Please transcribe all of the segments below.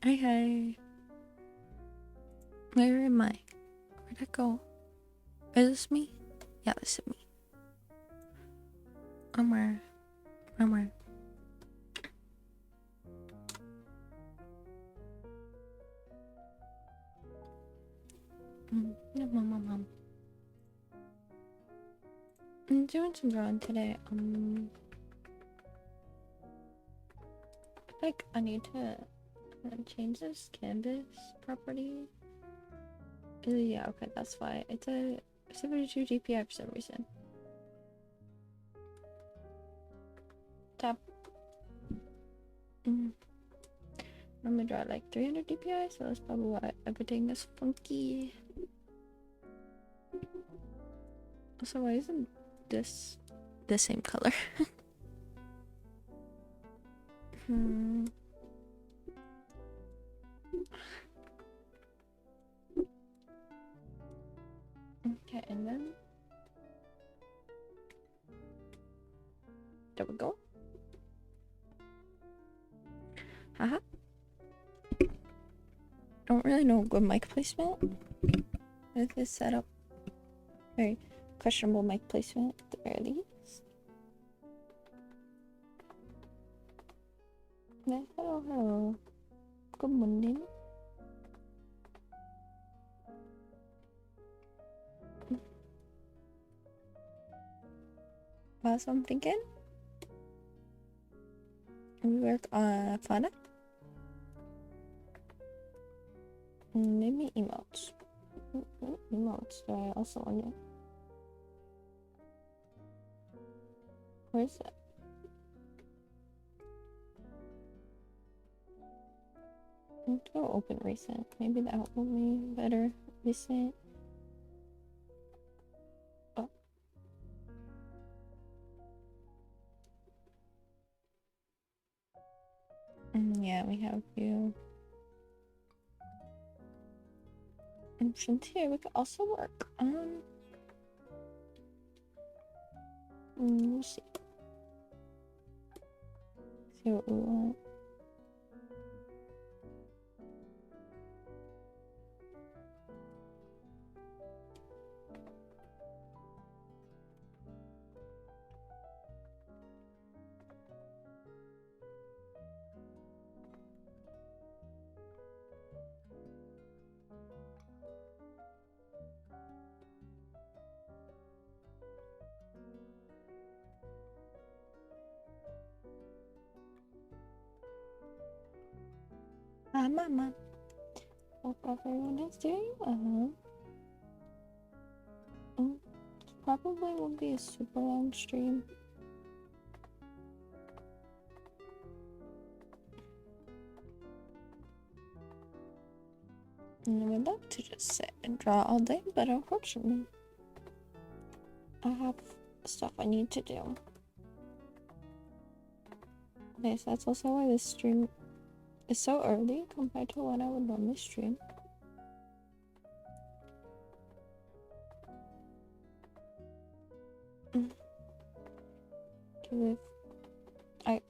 Hi, hi. Where am I? Where'd I go? Is this me? Yeah, this is me. I'm where? I'm where? Yeah, mom. I'm doing some drawing today. Like, I need to change this canvas property. Yeah, okay, that's why. It's a 72 DPI for some reason. Tap. I'm gonna draw like 300 DPI, so that's probably why everything is funky. Also, why isn't this the same color? Okay, and then there we go. Haha. Don't really know good mic placement with this setup. Very questionable mic placement at the very least. Hello. Good morning. That's what I'm thinking. We work on fauna. Maybe emotes. Emotes. Do I also want it? Where's it? Let's go open recent. Maybe that will be better. Recent. Oh. Yeah, we have a few options here. We could also work on. We'll see. See what we want. Hi, Mama. Hope everyone is doing well. Probably won't be a super long stream. And I would love to just sit and draw all day, but unfortunately, I have stuff I need to do. Okay, so that's also why this stream is so early compared to when I would normally stream. Because if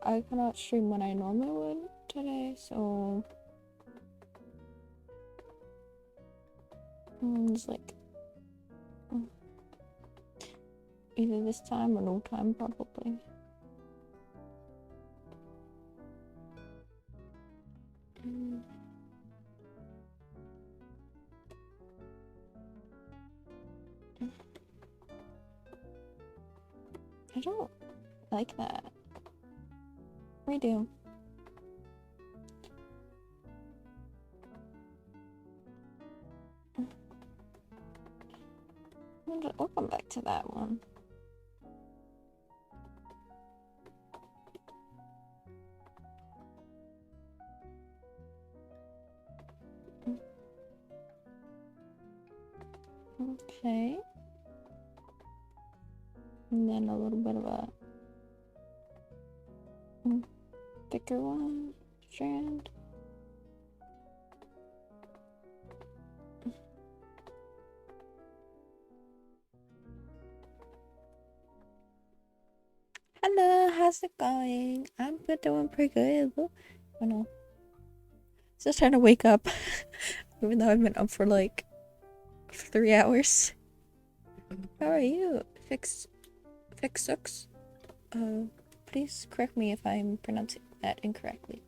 I cannot stream when I normally would today, so it's like either this time or no time probably. I don't like that. Redo. We'll come back to that one. Okay. And then a little bit of a thicker one strand. Hello, how's it going? I'm doing pretty good. Oh no. Still trying to wake up, even though I've been up for like 3 hours. How are you? Fixux? Please correct me if I'm pronouncing that incorrectly.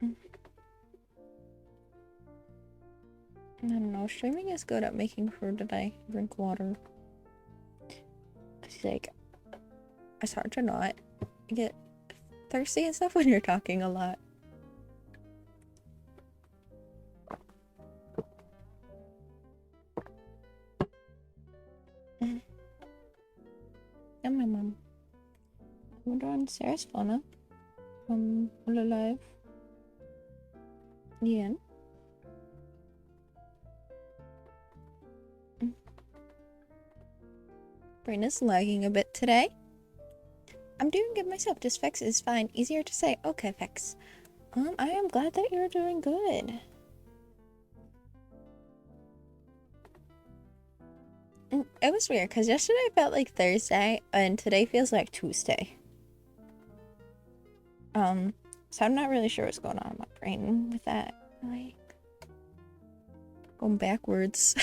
I don't know, streaming is good at making sure that I drink water. It's like, it's hard to not get thirsty and stuff when you're talking a lot. And my mom. We're on Ceres Fauna. All alive. The end. Brain is lagging a bit today. I'm doing good myself. Just Fex is fine. Easier to say. Okay, Fex. I am glad that you're doing good. It was weird because yesterday felt like Thursday and today feels like Tuesday. So I'm not really sure what's going on in my brain with that. Like, going backwards.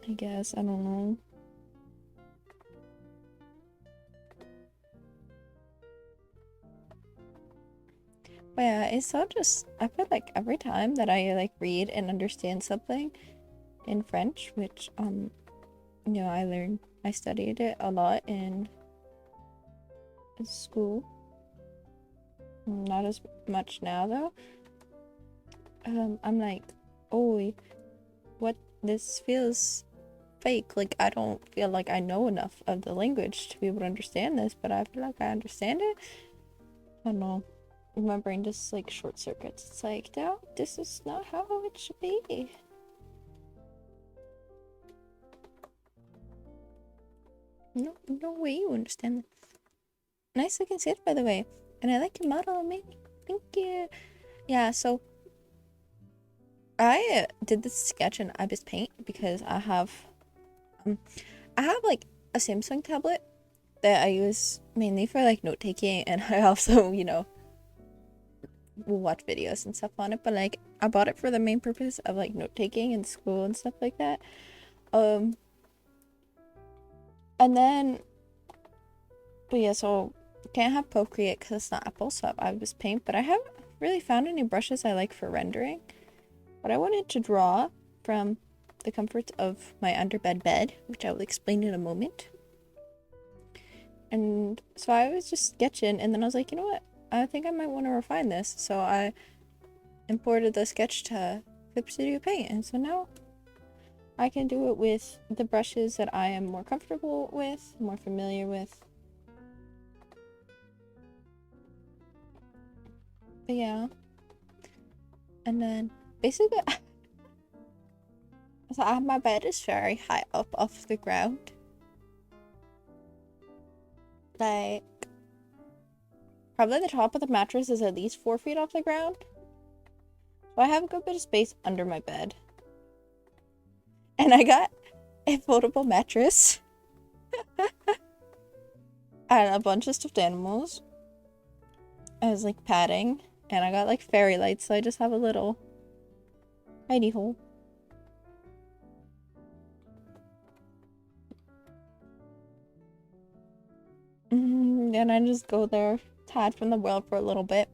I guess, I don't know. But yeah, it's so just, I feel like every time that I like read and understand something in French, which, you know, I studied it a lot in school. Not as much now though. I'm like, oh, what, this feels fake. Like, I don't feel like I know enough of the language to be able to understand this, but I feel like I understand it. I don't know. My brain just like short circuits. It's like, no, this is not how it should be. No way you understand that. Nice looking set, by the way. And I like your model, man. Thank you. Yeah, so I did this sketch in Ibis Paint because I have like a Samsung tablet that I use mainly for like note taking, and I also, you know, will watch videos and stuff on it, but like I bought it for the main purpose of like note taking in school and stuff like that. And then, but yeah, so can't have Procreate because it's not Apple, so I was Paint, but I haven't really found any brushes I like for rendering. But I wanted to draw from the comfort of my underbed bed, which I will explain in a moment. And so I was just sketching, and then I was like, you know what? I think I might want to refine this. So I imported the sketch to Clip Studio Paint, and so now I can do it with the brushes that I am more comfortable with, more familiar with. But yeah. And then basically, so my bed is very high up off the ground. Like, probably the top of the mattress is at least 4 feet off the ground. So I have a good bit of space under my bed. And I got a foldable mattress. And a bunch of stuffed animals. As like padding. And I got like fairy lights, so I just have a little hidey hole. And I just go there, hide from the world for a little bit.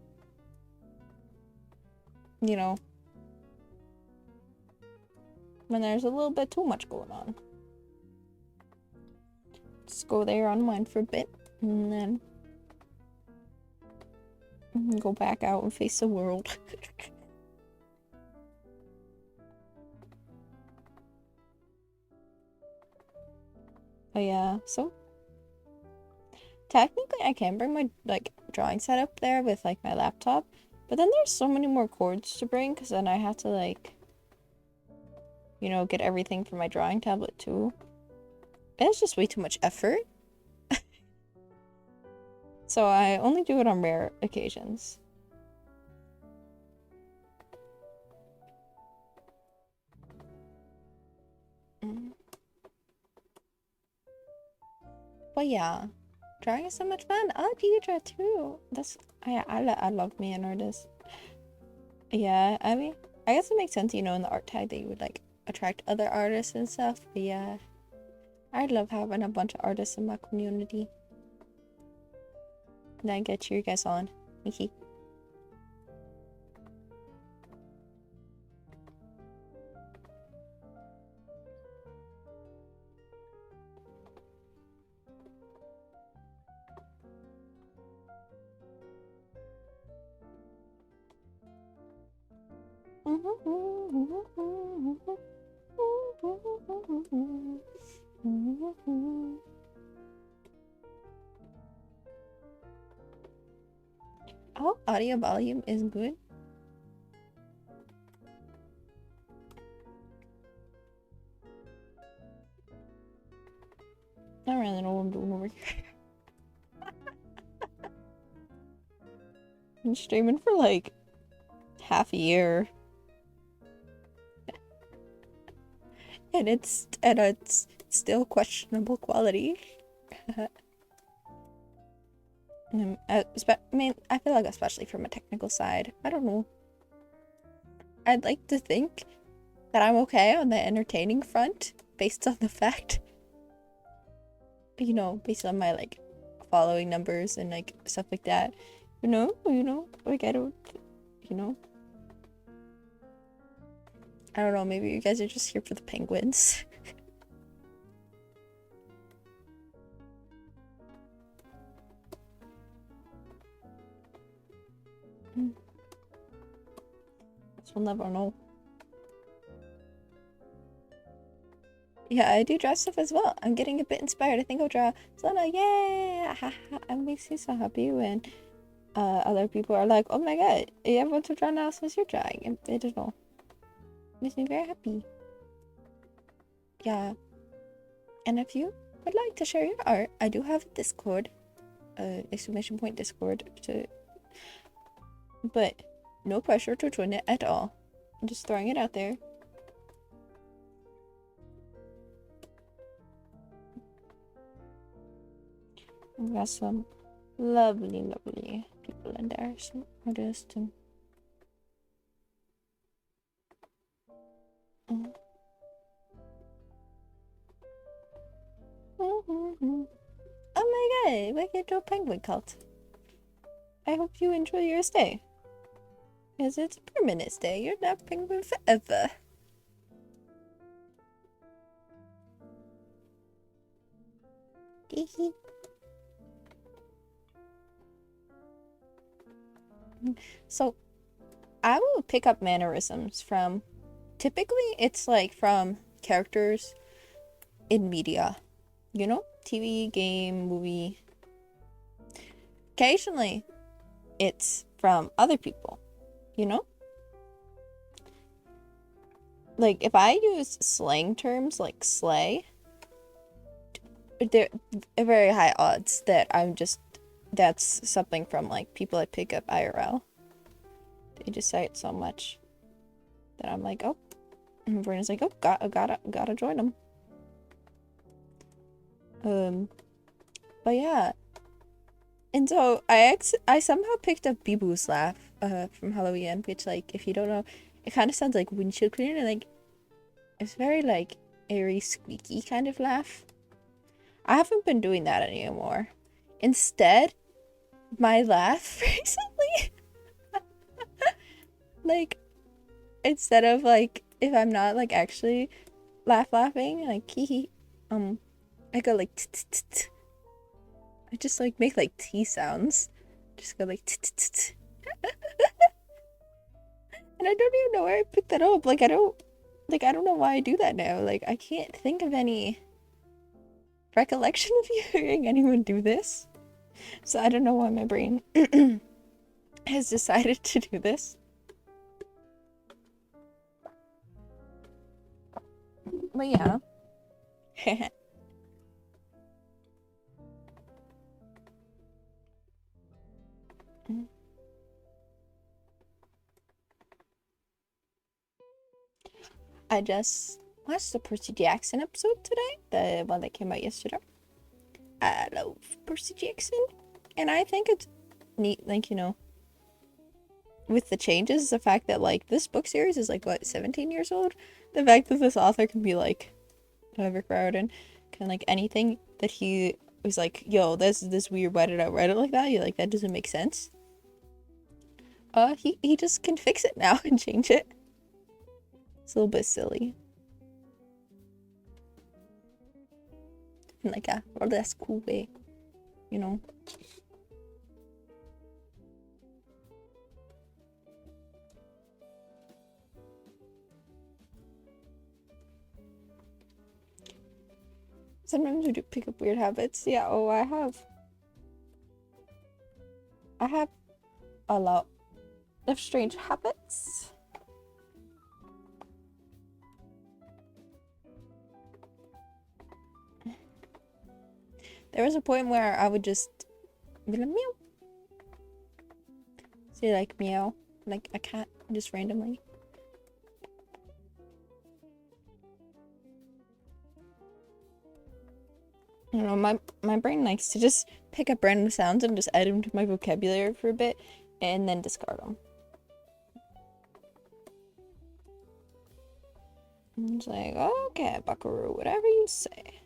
You know, when there's a little bit too much going on. Just go there, unwind for a bit, and then go back out and face the world. Oh yeah, so technically I can bring my like drawing set up there with like my laptop, but then there's so many more cords to bring because then I have to like, you know, get everything for my drawing tablet too. It's just way too much effort. So I only do it on rare occasions. But yeah, drawing is so much fun. I like you draw too. I love me an artist. Yeah, I mean, I guess it makes sense, you know, in the art tag that you would like attract other artists and stuff. But yeah, I love having a bunch of artists in my community. And I get you guys on. Hehe. Oh, audio volume is good. I don't really know what I'm doing over here. Been streaming for like half a year. And it's still questionable quality. I mean, I feel like especially from a technical side, I don't know. I'd like to think that I'm okay on the entertaining front based on the fact, you know, based on my like following numbers and like stuff like that. You know, like I don't, you know. I don't know, maybe you guys are just here for the penguins. Guess we'll never know. Yeah, I do draw stuff as well. I'm getting a bit inspired. I think I'll draw Selena. Yay! It makes me so happy when other people are like, oh my god, you have to draw now since you're drawing. I don't know. Makes me very happy. Yeah. And if you would like to share your art, I do have a Discord. Exclamation point Discord. But no pressure to join it at all. I'm just throwing it out there. We got some lovely people in there. Some artists and oh my god, welcome to a penguin cult. I hope you enjoy your stay. Because it's a permanent stay. You're not a penguin forever. So, I will pick up mannerisms from, typically it's like from characters in media. You know? TV, game, movie. Occasionally, it's from other people. You know? Like, if I use slang terms like slay, there are very high odds that that's something from like people I pick up IRL. They just say it so much that I'm like, oh, and Brenna's like, oh, gotta join them. But yeah, and so I somehow picked up Bibu's laugh from Halloween, which like if you don't know, it kind of sounds like windshield cleaner, like it's very like airy, squeaky kind of laugh. I haven't been doing that anymore. Instead, my laugh recently, like, instead of like, if I'm not like actually laughing, like, hee I go like, I just like make like T sounds. Just go like, and I don't even know where I picked that up. Like, I don't know why I do that now. Like, I can't think of any recollection of hearing anyone do this. So I don't know why my brain has decided to do this. But yeah. I just watched the Percy Jackson episode today, the one that came out yesterday. I love Percy Jackson. And I think it's neat, like, with the changes, the fact that, like, this book series is, like, what, 17 years old? The fact that this author can be, like, whatever crowd and can, like, anything that he was like, yo, this weird, why did I write it like that? You're like, that doesn't make sense. He just can fix it now and change it. It's a little bit silly. In, like, a less cool way, you know? Sometimes we do pick up weird habits. Yeah, oh, I have a lot of strange habits. There was a point where I would just be like, meow. Say, like, meow. Like a cat, just randomly. I don't know, my brain likes to just pick up random sounds and just add them to my vocabulary for a bit and then discard them. And it's like, okay, buckaroo, whatever you say.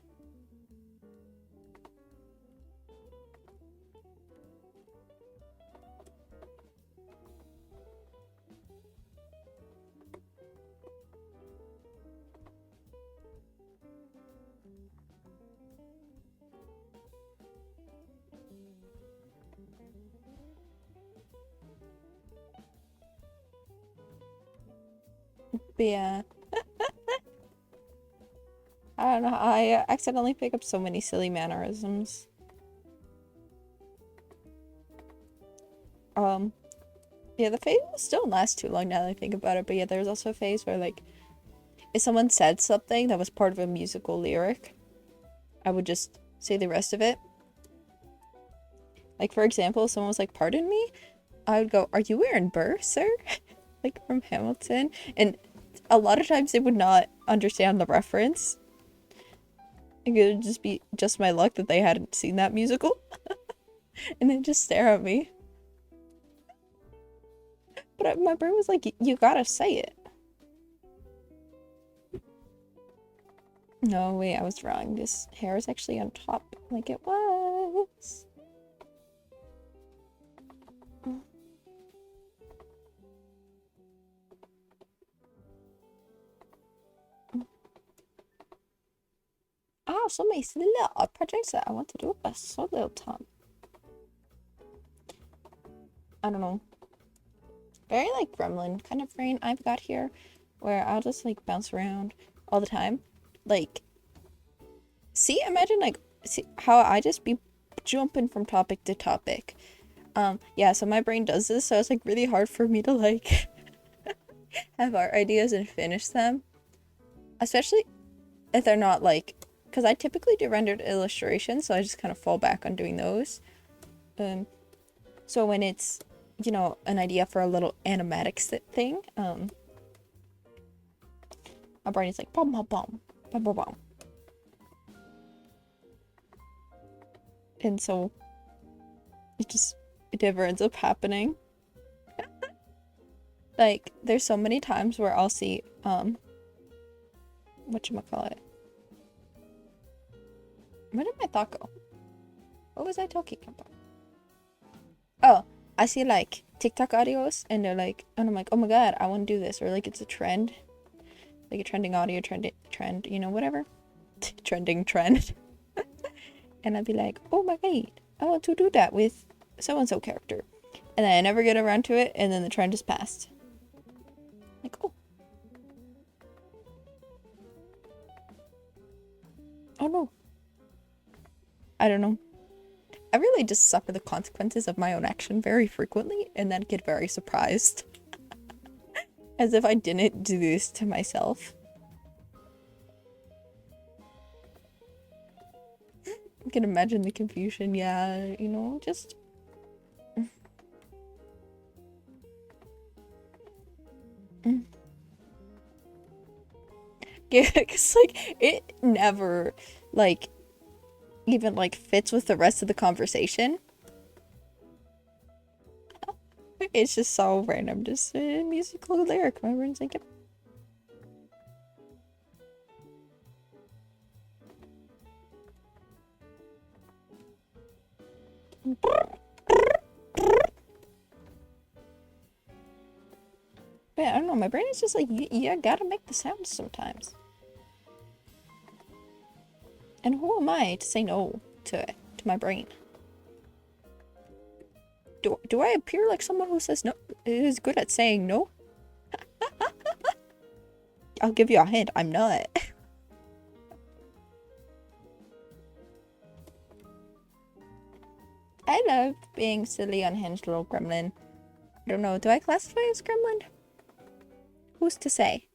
But yeah. I don't know, I accidentally pick up so many silly mannerisms. Yeah, the phase still don't last too long now that I think about it, but yeah, there's also a phase where, like, if someone said something that was part of a musical lyric, I would just say the rest of it. Like, for example, if someone was like, pardon me, I would go, are you wearing burr, sir? Like, from Hamilton. And a lot of times they would not understand the reference. It would just be just my luck that they hadn't seen that musical. And then just stare at me. But my brain was like, you gotta say it. No, wait, I was wrong. This hair is actually on top, like it was. I have so many little projects that I want to do, but so little time. I don't know. Very, like, gremlin kind of brain I've got here, where I'll just, like, bounce around all the time. Like, see, imagine, like, see how I just be jumping from topic to topic. Yeah, so my brain does this, so it's, like, really hard for me to, like, have art ideas and finish them. Especially if they're not, like, because I typically do rendered illustrations, so I just kind of fall back on doing those. So when it's, an idea for a little animatics thing, my brain is like, bum, bum, bum, bum, bum, bum. And so it never ends up happening. Like, there's so many times where I'll see, whatchamacallit. Where did my thought go? What was I talking about? Oh, I see, like, TikTok audios, and they're like, and I'm like, oh my god, I want to do this, or like it's a trend, like a trending audio trend, whatever, trending trend. And I'd be like, oh my god, I want to do that with so-and-so character, and then I never get around to it, and then the trend is passed. Like, oh no, I don't know. I really just suffer the consequences of my own action very frequently and then get very surprised. As if I didn't do this to myself. I can imagine the confusion, yeah, just... Yeah, because, like, it never, like, even like fits with the rest of the conversation. It's just so random, just a musical lyric. My brain's like, yep. Yeah, I don't know. My brain is just like, you gotta make the sounds sometimes. And who am I to say no to my brain? Do I appear like someone who says no, is good at saying no? I'll give you a hint. I'm not. I love being silly, unhinged little gremlin. I don't know. Do I classify as gremlin? Who's to say?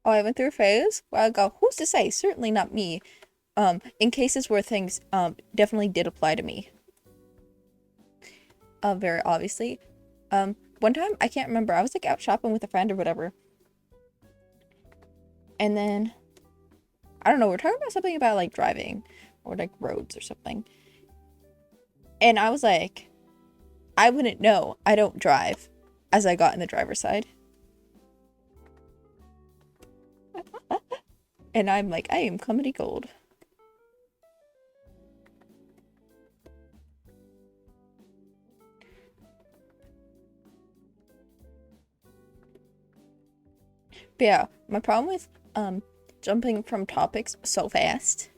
Oh, I went through a phase where I go, who's to say? Certainly not me. In cases where things definitely did apply to me. Very obviously. One time, I can't remember, I was like out shopping with a friend or whatever. And then, I don't know, we're talking about something about like driving or like roads or something. And I was like, I wouldn't know. I don't drive, as I got in the driver's side. And I'm like, I am comedy gold. But yeah, my problem with jumping from topics so fast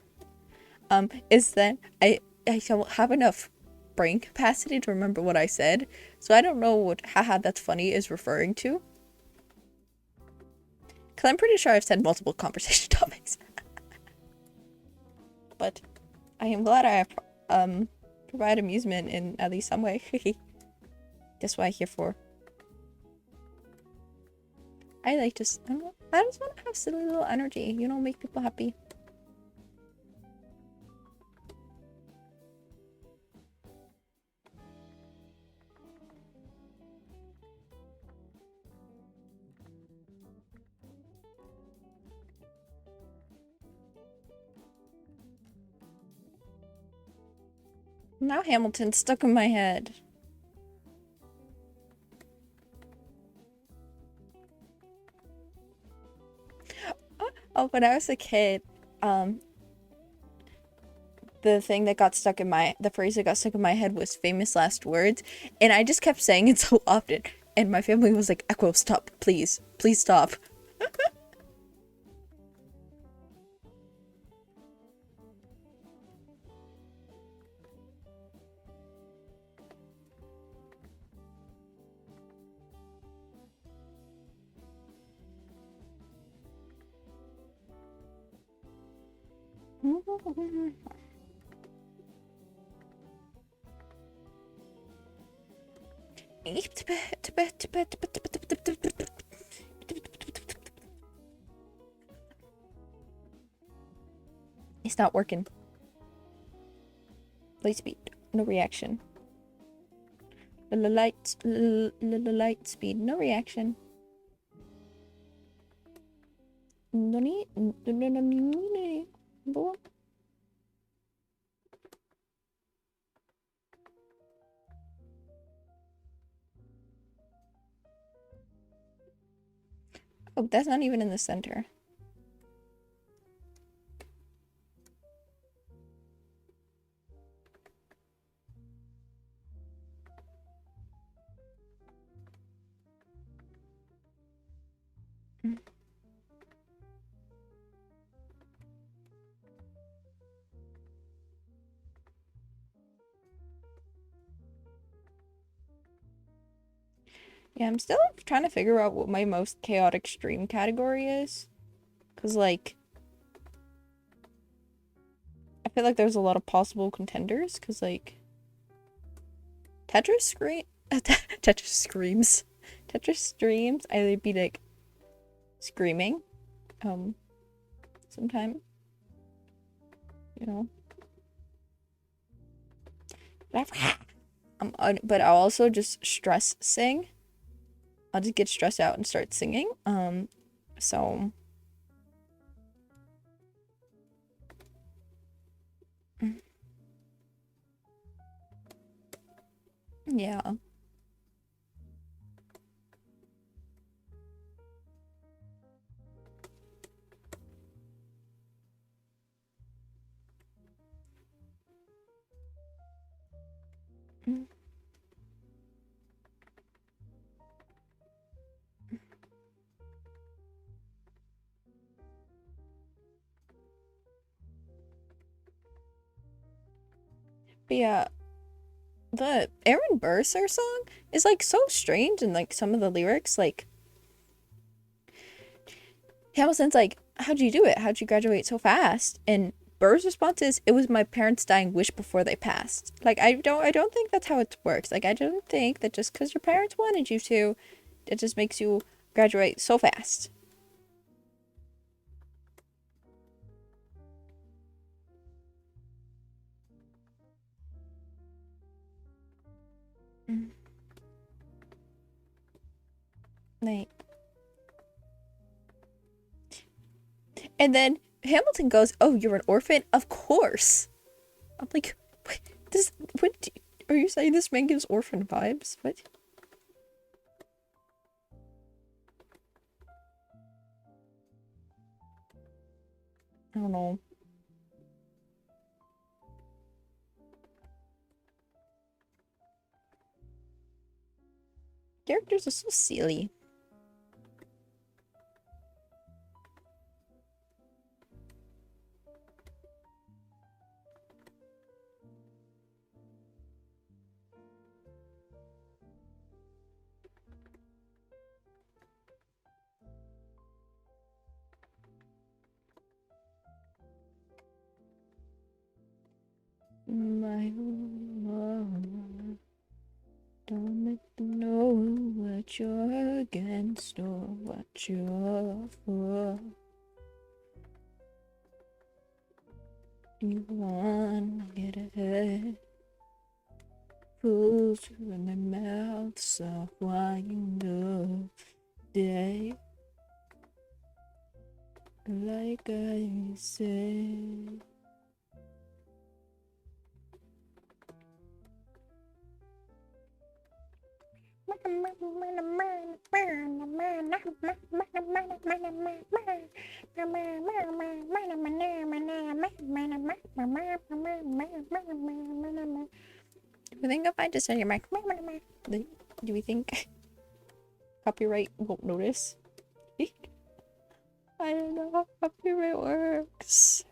is that I don't have enough brain capacity to remember what I said. So I don't know what haha that's funny is referring to. Cause I'm pretty sure I've said multiple conversation topics. But I am glad I provide amusement in at least some way. That's what I'm here for. I like just, I don't know, I just want to have silly little energy, you know, make people happy. Now Hamilton's stuck in my head. Oh, when I was a kid, the thing that got stuck in the phrase that got stuck in my head was famous last words, and I just kept saying it so often, and my family was like, Equo, stop, please, please stop. It's not working. Light speed, no reaction. Light speed, no reaction. Oh, that's not even in the center. Yeah, I'm still trying to figure out what my most chaotic stream category is. Because, like, I feel like there's a lot of possible contenders. Because, like, Tetris screams. Tetris streams, I'd be, like, screaming. Sometime. You know. But I'll also just stress sing. I'll just get stressed out and start singing. So Yeah. Mm. But yeah, the Aaron Burser song is like so strange, and like some of the lyrics, like Hamilton's like, how'd you do it? How'd you graduate so fast? And Burr's response is, it was my parents' dying wish before they passed. Like, I don't think that's how it works. Like, I don't think that just because your parents wanted you to, it just makes you graduate so fast. Mm. Like, and then Hamilton goes, "Oh, you're an orphan? Of course." I'm like, what? This, what? Are you saying this man gives orphan vibes? What? I don't know. Characters are so silly. My love, don't make them know what you're against or what you're for. You wanna get ahead. Fools run their mouths off wind up day. Like I said. Do we think if I just say your mic, do we think copyright won't notice? I don't know how copyright works.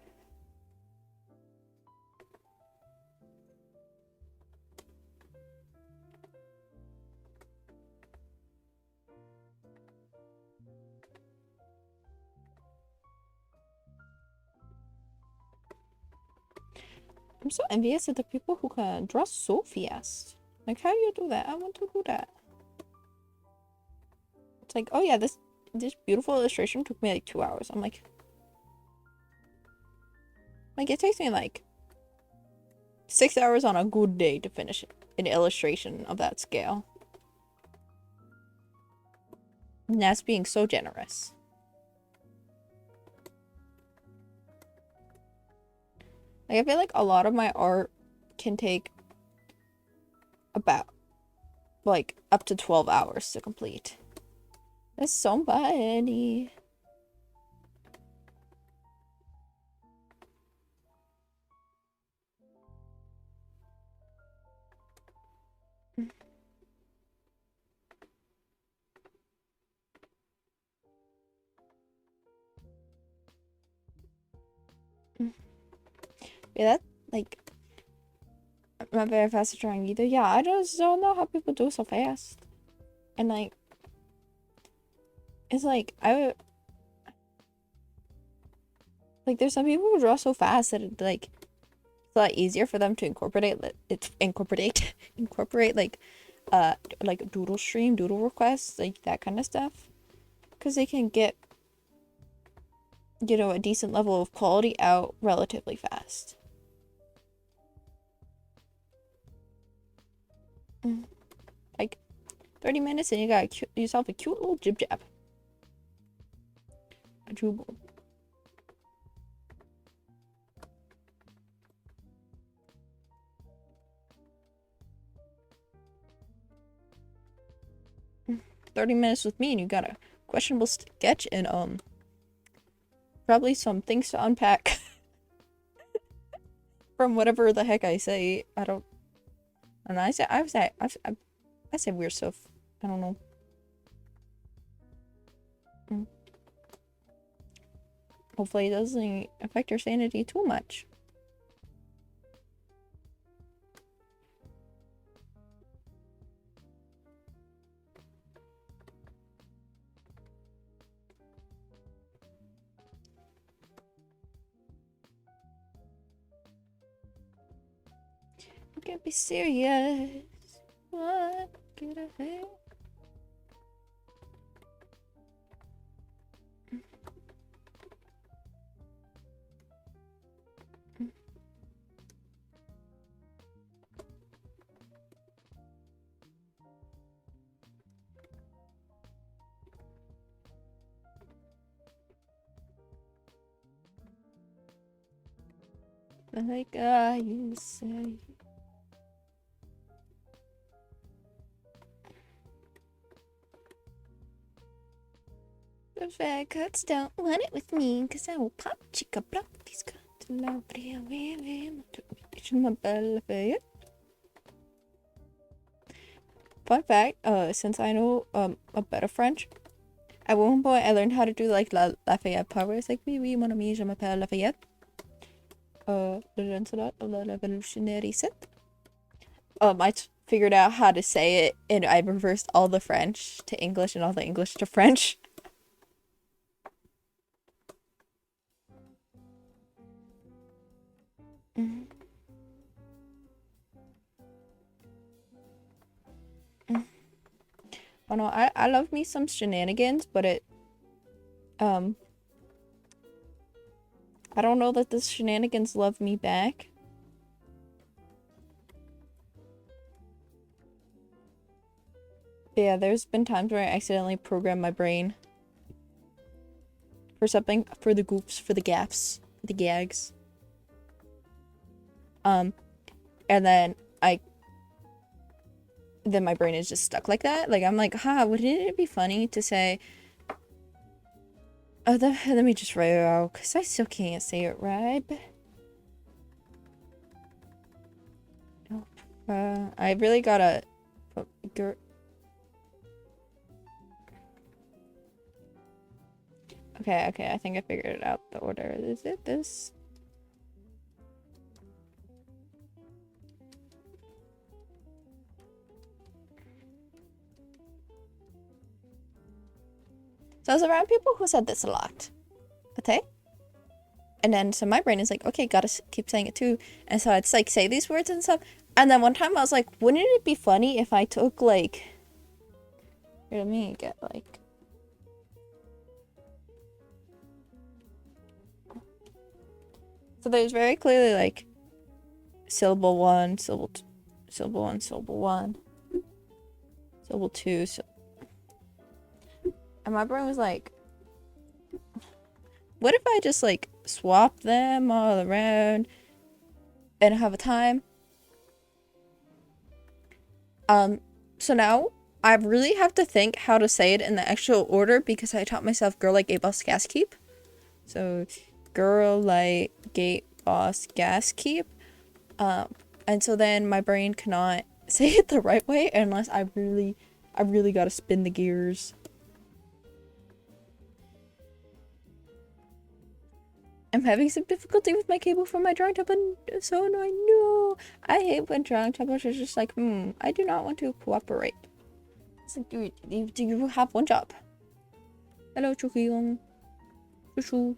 I'm so envious of the people who can draw so fast. Like, how do you do that? I want to do that. It's like, oh yeah, this beautiful illustration took me like 2 hours. I'm like it takes me like 6 hours on a good day to finish an illustration of that scale. And that's being so generous. Like, I feel like a lot of my art can take about like up to 12 hours to complete. That's so funny. Yeah, that like I'm not very fast at drawing either. Yeah, I just don't know how people do so fast. And like it's like there's some people who draw so fast that it's like it's a lot easier for them to incorporate like doodle stream, doodle requests, like that kind of stuff. Because they can get a decent level of quality out relatively fast. Like 30 minutes and you got yourself a cute little jib jab. A jubal. 30 minutes with me and you got a questionable sketch and probably some things to unpack from whatever the heck I say. I don't know. I say weird stuff. I don't know. Hopefully it doesn't affect your sanity too much. You can't be serious. What could I say? Like you say. The fat cats don't want it with me, cause I will pop chica block these cats. Fun fact, since I know a bit of French, at one point I learned how to do like Lafayette power. It's like oui oui mon ami je m'appelle Lafayette. Le Lancelot of the Revolutionary Set. I figured out how to say it and I reversed all the French to English and all the English to French. Oh no, I love me some shenanigans, but I don't know that the shenanigans love me back. Yeah, there's been times where I accidentally programmed my brain for something, for the goofs, for the gaffs, for the gags. And then my brain is just stuck like that. Like, I'm like, wouldn't it be funny to say, oh, let me just write it out, because I still can't say it right. I really gotta put Okay, I think I figured it out, the order. Is it this? So I was around people who said this a lot. Okay? And then so my brain is like, okay, gotta keep saying it too. And so it's like say these words and stuff. And then one time I was like, wouldn't it be funny if I took like, here, let me get like, so there's very clearly like syllable 1, syllable 2, syllable 1, syllable 1, syllable 2, and my brain was like, what if I just like swap them all around and have a time? So now I really have to think how to say it in the actual order because I taught myself girl like gate boss gas keep. So girl like gate boss gas keep. And so then my brain cannot say it the right way unless I really gotta spin the gears. I'm having some difficulty with my cable for my drawing tablet. So annoying. No, I hate when drawing tablets are just like, I do not want to cooperate. It's like, do you have one job? Hello, Chukiyong. Chushu.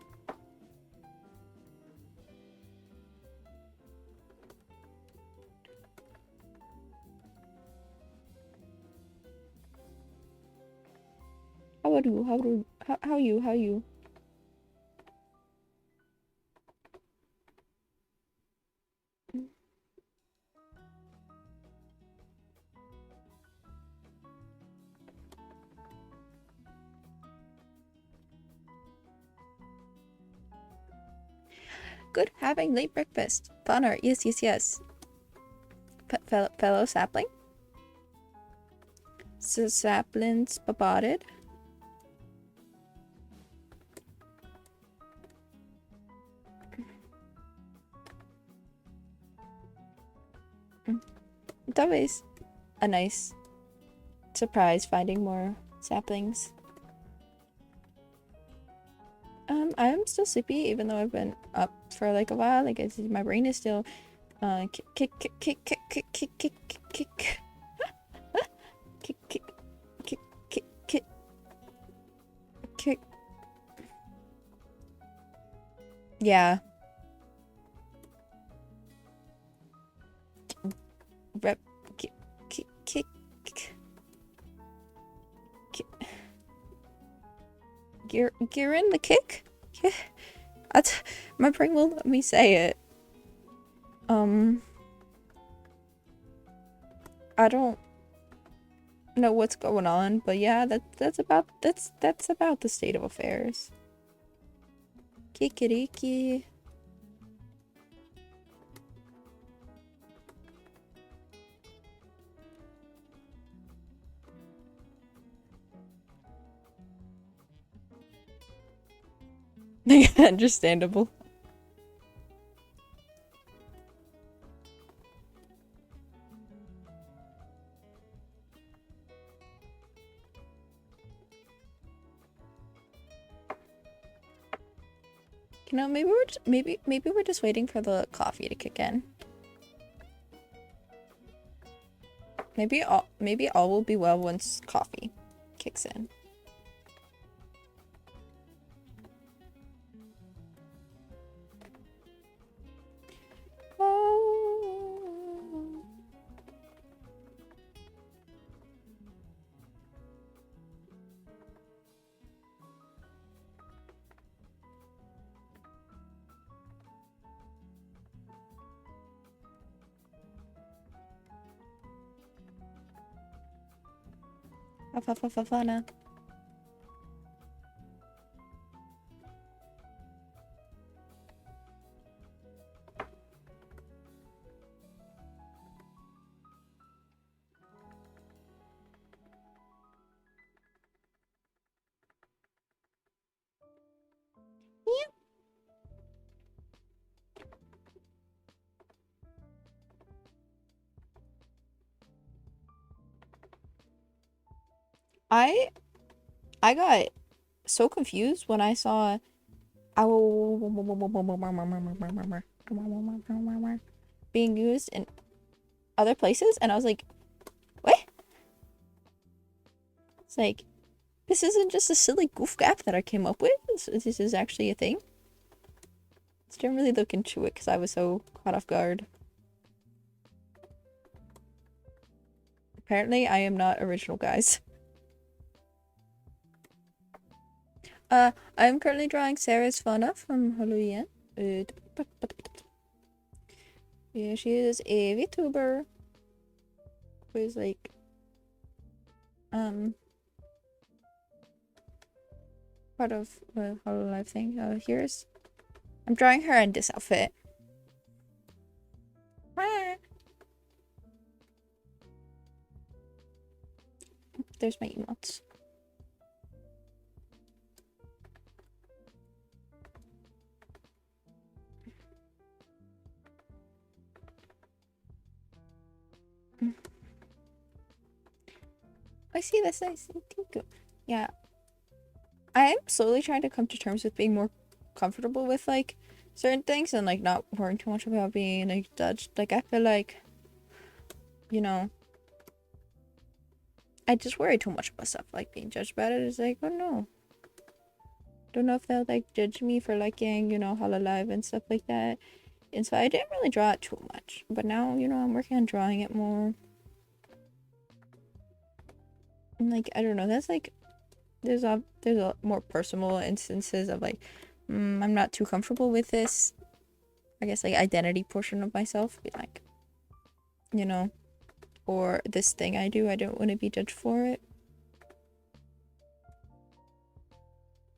How are you? How are you? Good having late breakfast. Funner. Yes. Fellow sapling. saplings spotted. It's always a nice surprise finding more saplings. I am still sleepy even though I've been up for like a while. Like my brain is still kick. Yeah. Rep kick. Gear in the kick? Yeah. My brain won't let me say it. I don't know what's going on, but yeah, that's about the state of affairs. Kikiriki. Understandable. You know, maybe we're just waiting for the coffee to kick in. Maybe all will be well once coffee kicks in. Fauna. I got so confused when I saw being used in other places, and I was like, what? It's like, this isn't just a silly goof gap that I came up with. This is actually a thing. Just didn't really look into it because I was so caught off guard. Apparently, I am not original, guys. I'm currently drawing Ceres Fauna from Halloween. Yeah, she is a VTuber who is like, part of the Hololive thing. I'm drawing her in this outfit. There's my emotes. I see, that's nice. Thank you. Yeah. I am slowly trying to come to terms with being more comfortable with like certain things and like not worrying too much about being like judged. Like I feel like, you know, I just worry too much about stuff like being judged about it. It's like, oh no. Don't know if they'll like judge me for liking, you know, Hololive and stuff like that. And so I didn't really draw it too much. But now, you know, I'm working on drawing it more. And like, I don't know, that's like there's a more personal instances of like, I'm not too comfortable with this. I guess like identity portion of myself, be like, you know, or this thing I do, I don't want to be judged for it.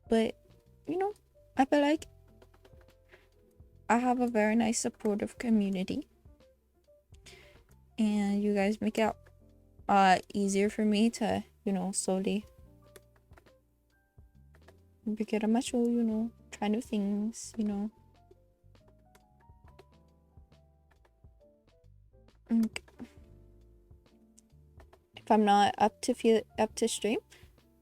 But, you know, I feel like I have a very nice supportive community. And you guys make out easier for me to, you know, slowly get on my show, you know, try new things, you know. If I'm not up to stream,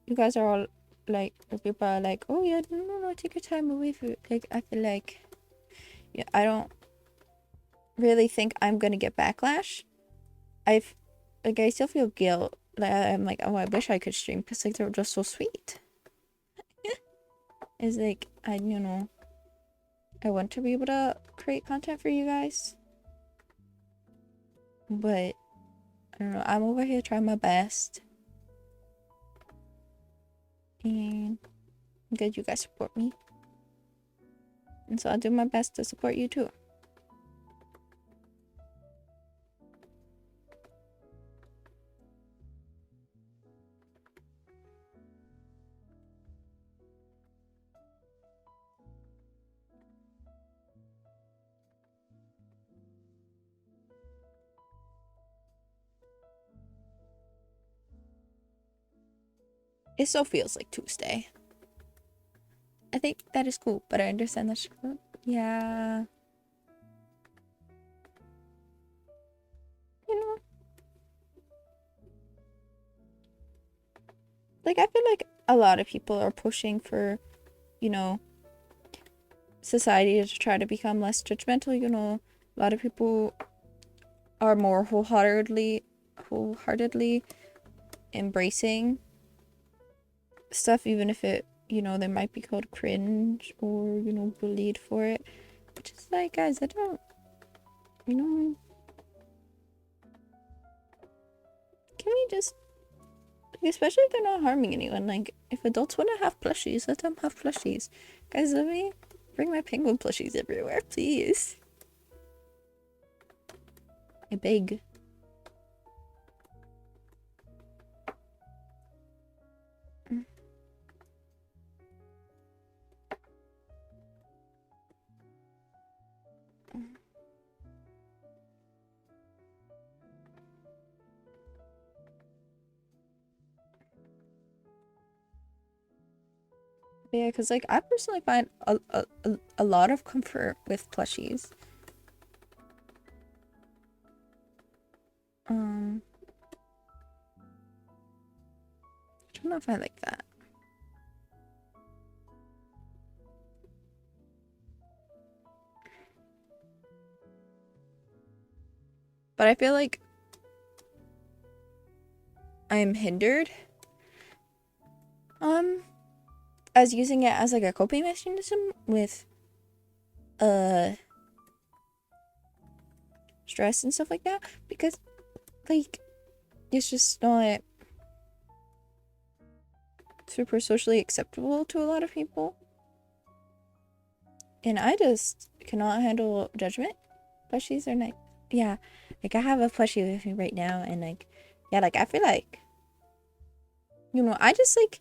you guys are all like, people are like, oh yeah, no, take your time away for it. Like, I feel like, yeah, I don't really think I'm gonna get backlash. I still feel guilt. Like, I'm like, oh, I wish I could stream because like they're just so sweet. It's like, you know, I want to be able to create content for you guys, but I don't know. I'm over here trying my best, and I'm glad you guys support me, and so I'll do my best to support you too. It still feels like Tuesday. I think that is cool, but I understand that's cool. Yeah. You know, like, I feel like a lot of people are pushing for, you know, society to try to become less judgmental, you know. A lot of people are more wholeheartedly embracing stuff, even if it, you know, they might be called cringe or, you know, bullied for it. Which is like, guys, I don't, you know, can we just, especially if they're not harming anyone, like, if adults want to have plushies, let them have plushies. Guys, let me bring my penguin plushies everywhere, please. I beg. Yeah, because like I personally find a lot of comfort with plushies. I don't know if I like that. But I feel like I'm hindered as using it as like a coping mechanism with stress and stuff like that, because like it's just not super socially acceptable to a lot of people, and I just cannot handle judgment. Plushies are nice. Yeah, like I have a plushie with me right now, and like, yeah, like I feel like, you know, I just like,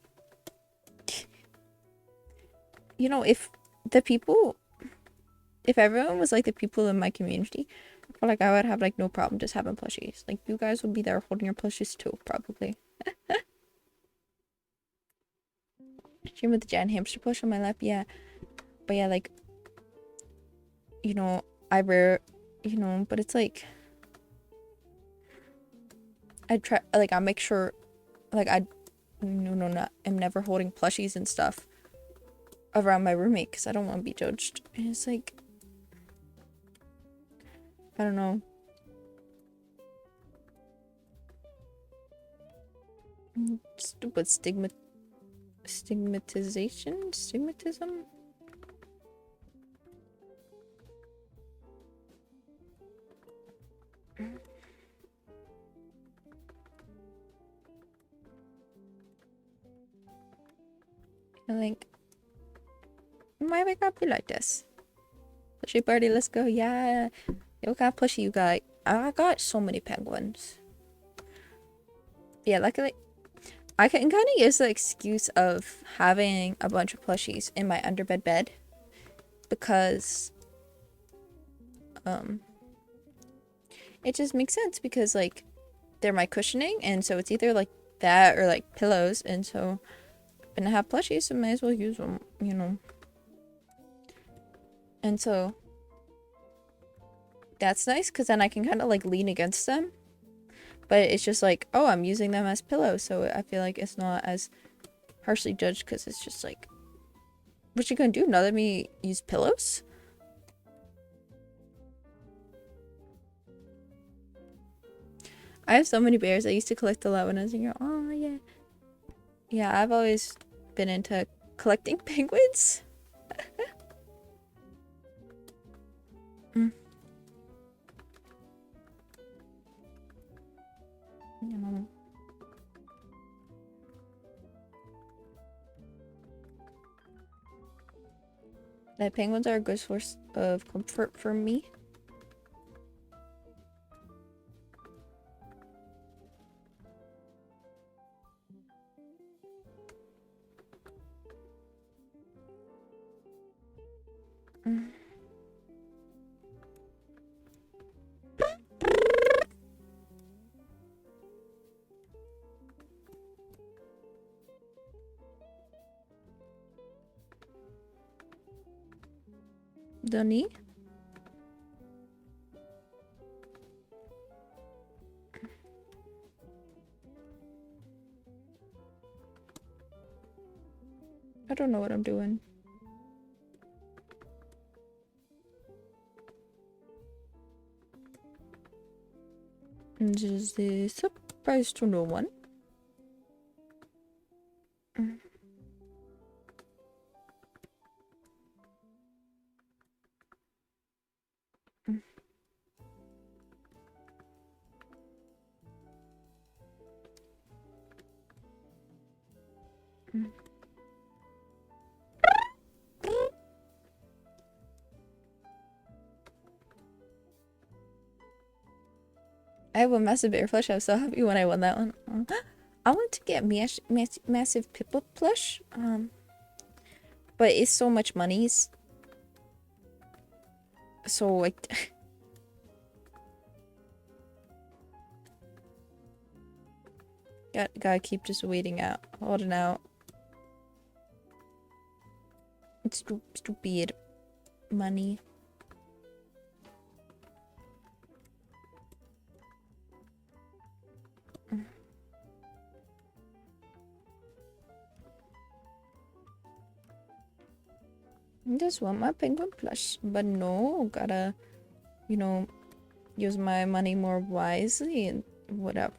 you know, if everyone was like the people in my community, I feel like I would have like no problem just having plushies. Like, you guys would be there holding your plushies too, probably. Stream with the giant hamster plush on my lap, yeah. But yeah, like, you know, you know, but it's like, I try, like, I make sure, like, I'm never holding plushies and stuff around my roommate because I don't want to be judged. And it's like, I don't know. Stupid stigmatism. And like, why we gotta be like this? Plushie party, let's go. Yeah. What kind of plushie you got? I got so many penguins. Yeah, luckily, I can kind of use the excuse of having a bunch of plushies in my underbed bed because it just makes sense because like they're my cushioning, and so it's either like that or like pillows, and so I'm gonna have plushies, so might as well use them, you know. And so that's nice because then I can kind of like lean against them, but it's just like, oh, I'm using them as pillows, so I feel like it's not as harshly judged because it's just like, what you gonna do? Not let me use pillows? I have so many bears. I used to collect a lot when I was younger. Oh yeah. Yeah, I've always been into collecting penguins. Mm. You know. That penguins are a good source of comfort for me. Mm. Donnie? I don't know what I'm doing. This is the surprise to no one. Mm. Mm. Mm. I have a massive bear plush. I was so happy when I won that one. I want to get massive Pippa plush. But it's so much monies. So like, gotta keep just waiting out, holding out. It's stupid money. I just want my penguin plush, but no, gotta, you know, use my money more wisely and whatever.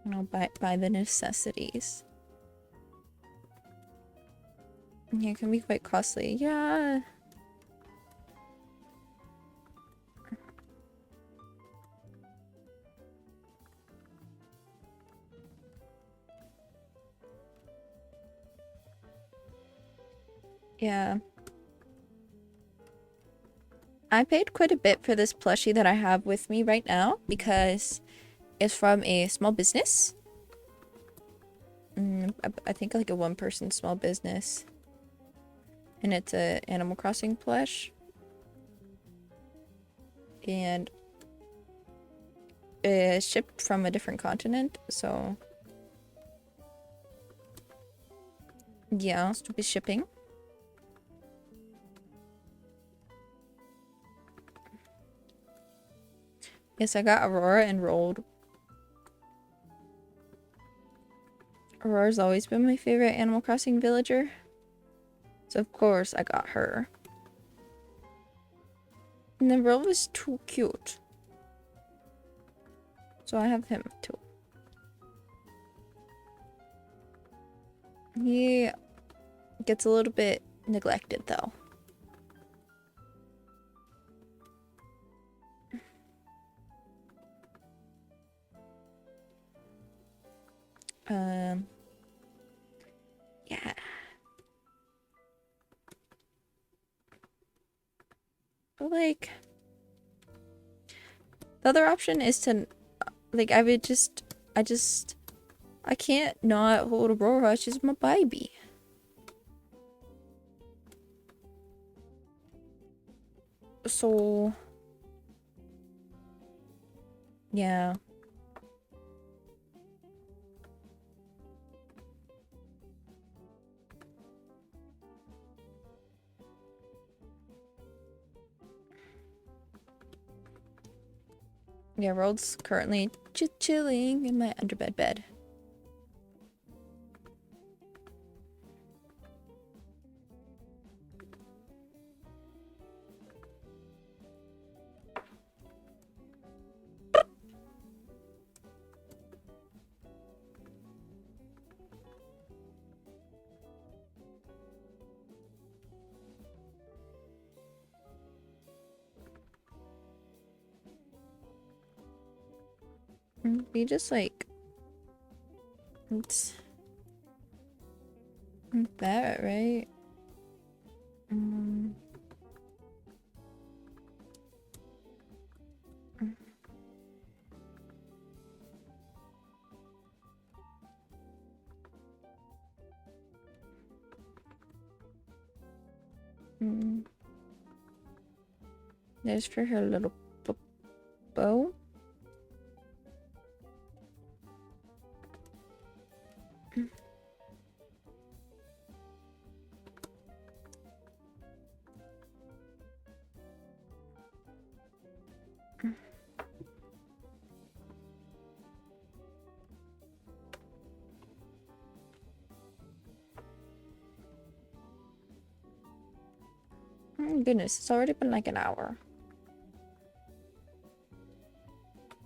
You know, buy the necessities. Yeah, it can be quite costly. Yeah. Yeah. I paid quite a bit for this plushie that I have with me right now because it's from a small business. I think like a one-person small business. And it's a Animal Crossing plush. And it's shipped from a different continent, so yeah, stupid shipping. Yes, I got Aurora enrolled. Aurora's always been my favorite Animal Crossing villager. So of course I got her. And the Roll is too cute. So I have him too. He gets a little bit neglected though. Yeah. But like, the other option is to, like, I can't not hold Aurora. She's my baby. So Yeah. Yeah, World's currently chilling in my underbed bed. We just like it's that, right? Mm. Mm. There's for her little bow. Oh, goodness, it's already been like an hour.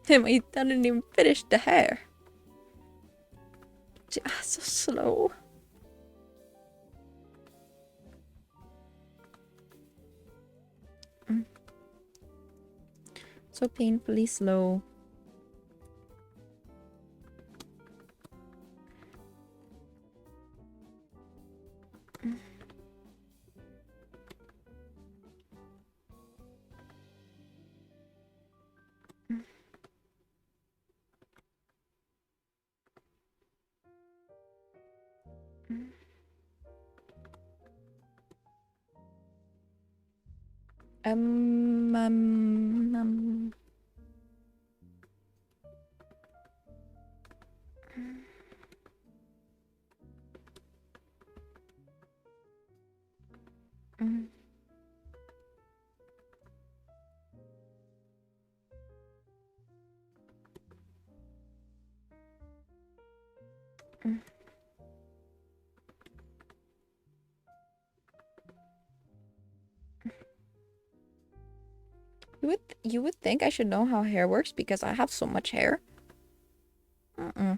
Damn, I didn't even finish the hair. So slow. So painfully slow. Um, um, um. Mm. Mm. You would think I should know how hair works because I have so much hair. I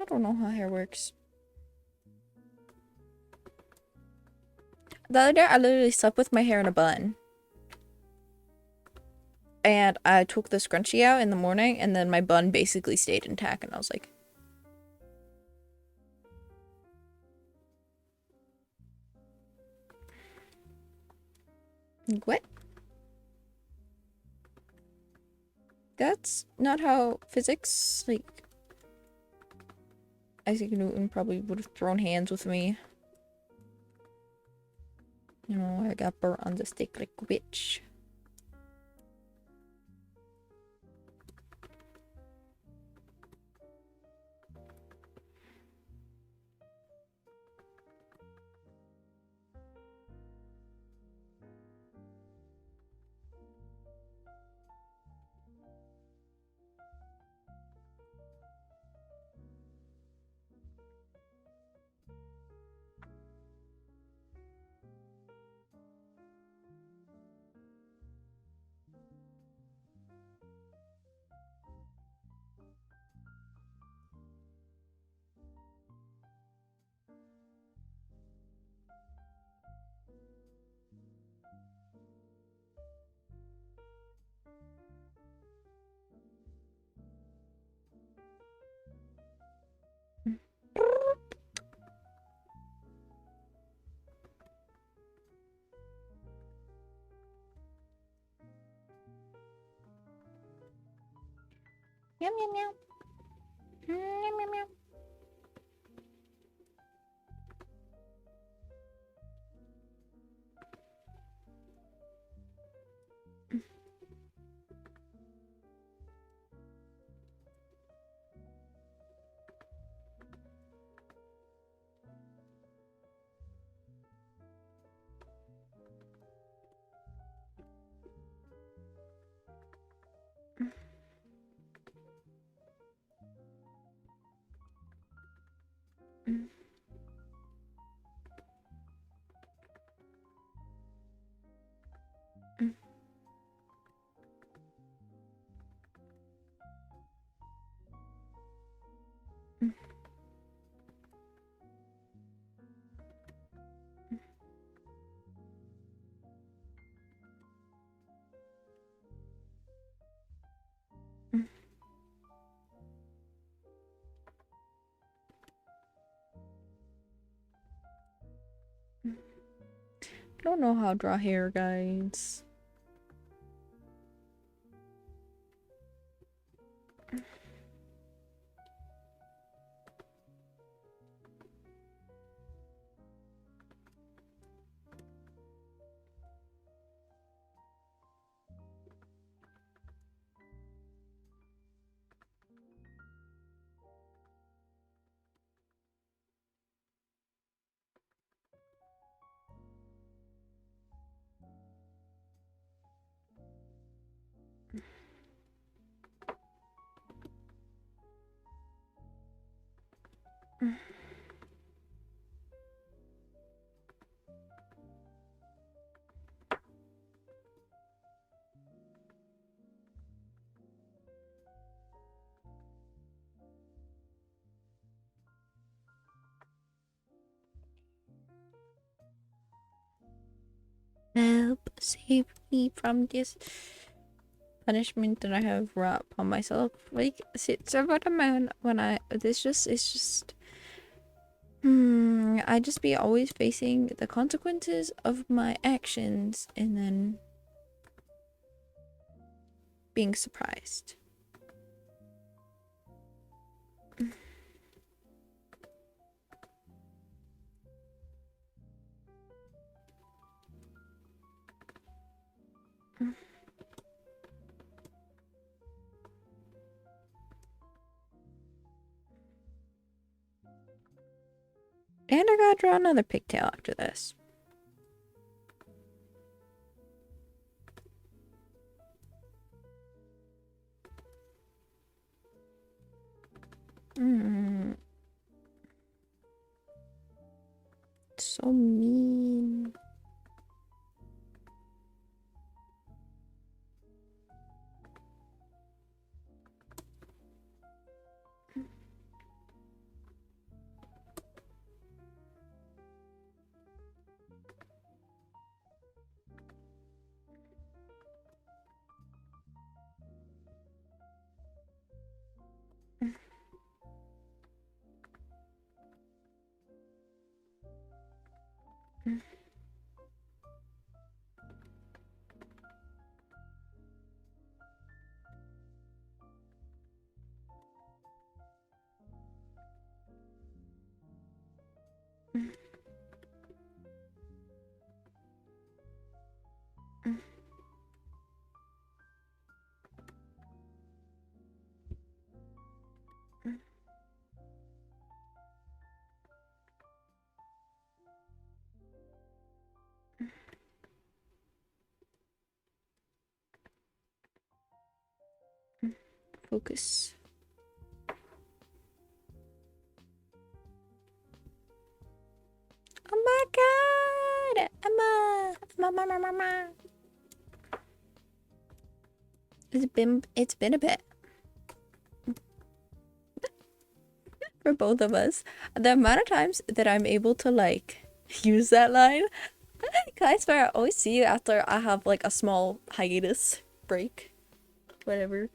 don't know how hair works. The other day, I literally slept with my hair in a bun. And I took the scrunchie out in the morning, and then my bun basically stayed intact, and I was like... What? That's not how physics, like... Isaac Newton probably would have thrown hands with me. You know, I got burnt on the stake like a witch. Meow meow meow. Meow meow meow. Don't know how to draw hair, guys. Help, save me from this punishment that I have brought upon myself. Like, so what am I when I it's just I just be always facing the consequences of my actions and then being surprised. And I gotta draw another pigtail after this. So mean. Focus. Oh my god! Emma! It's been a bit. For both of us. The amount of times that I'm able to like use that line. I swear I always see you after I have like a small hiatus break. Whatever.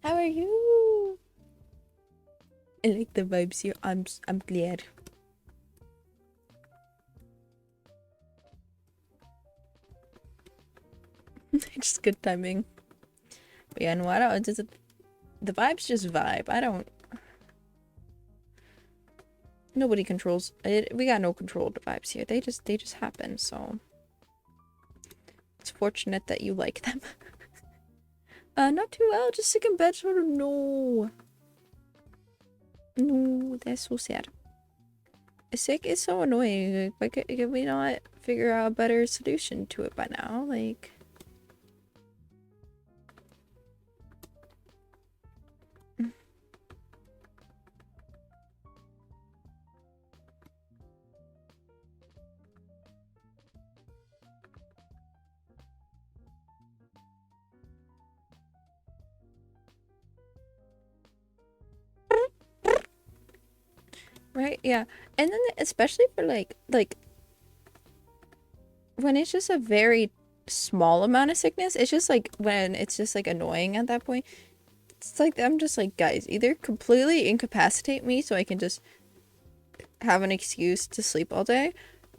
How are you? I like the vibes here. I'm glad. Just good timing. But yeah, no, I don't just the vibes just vibe. I don't nobody controls it. We got no control of the vibes here. They just happen, so it's fortunate that you like them. Not too well, just sick in bed, sort of. No, that's so sad. Sick is so annoying. Like, can we not figure out a better solution to it by now? Like, Right? Yeah. And then especially for like when it's just a very small amount of sickness, it's just like when it's just like annoying at that point. It's like I'm just like, guys, either completely incapacitate me so I can just have an excuse to sleep all day,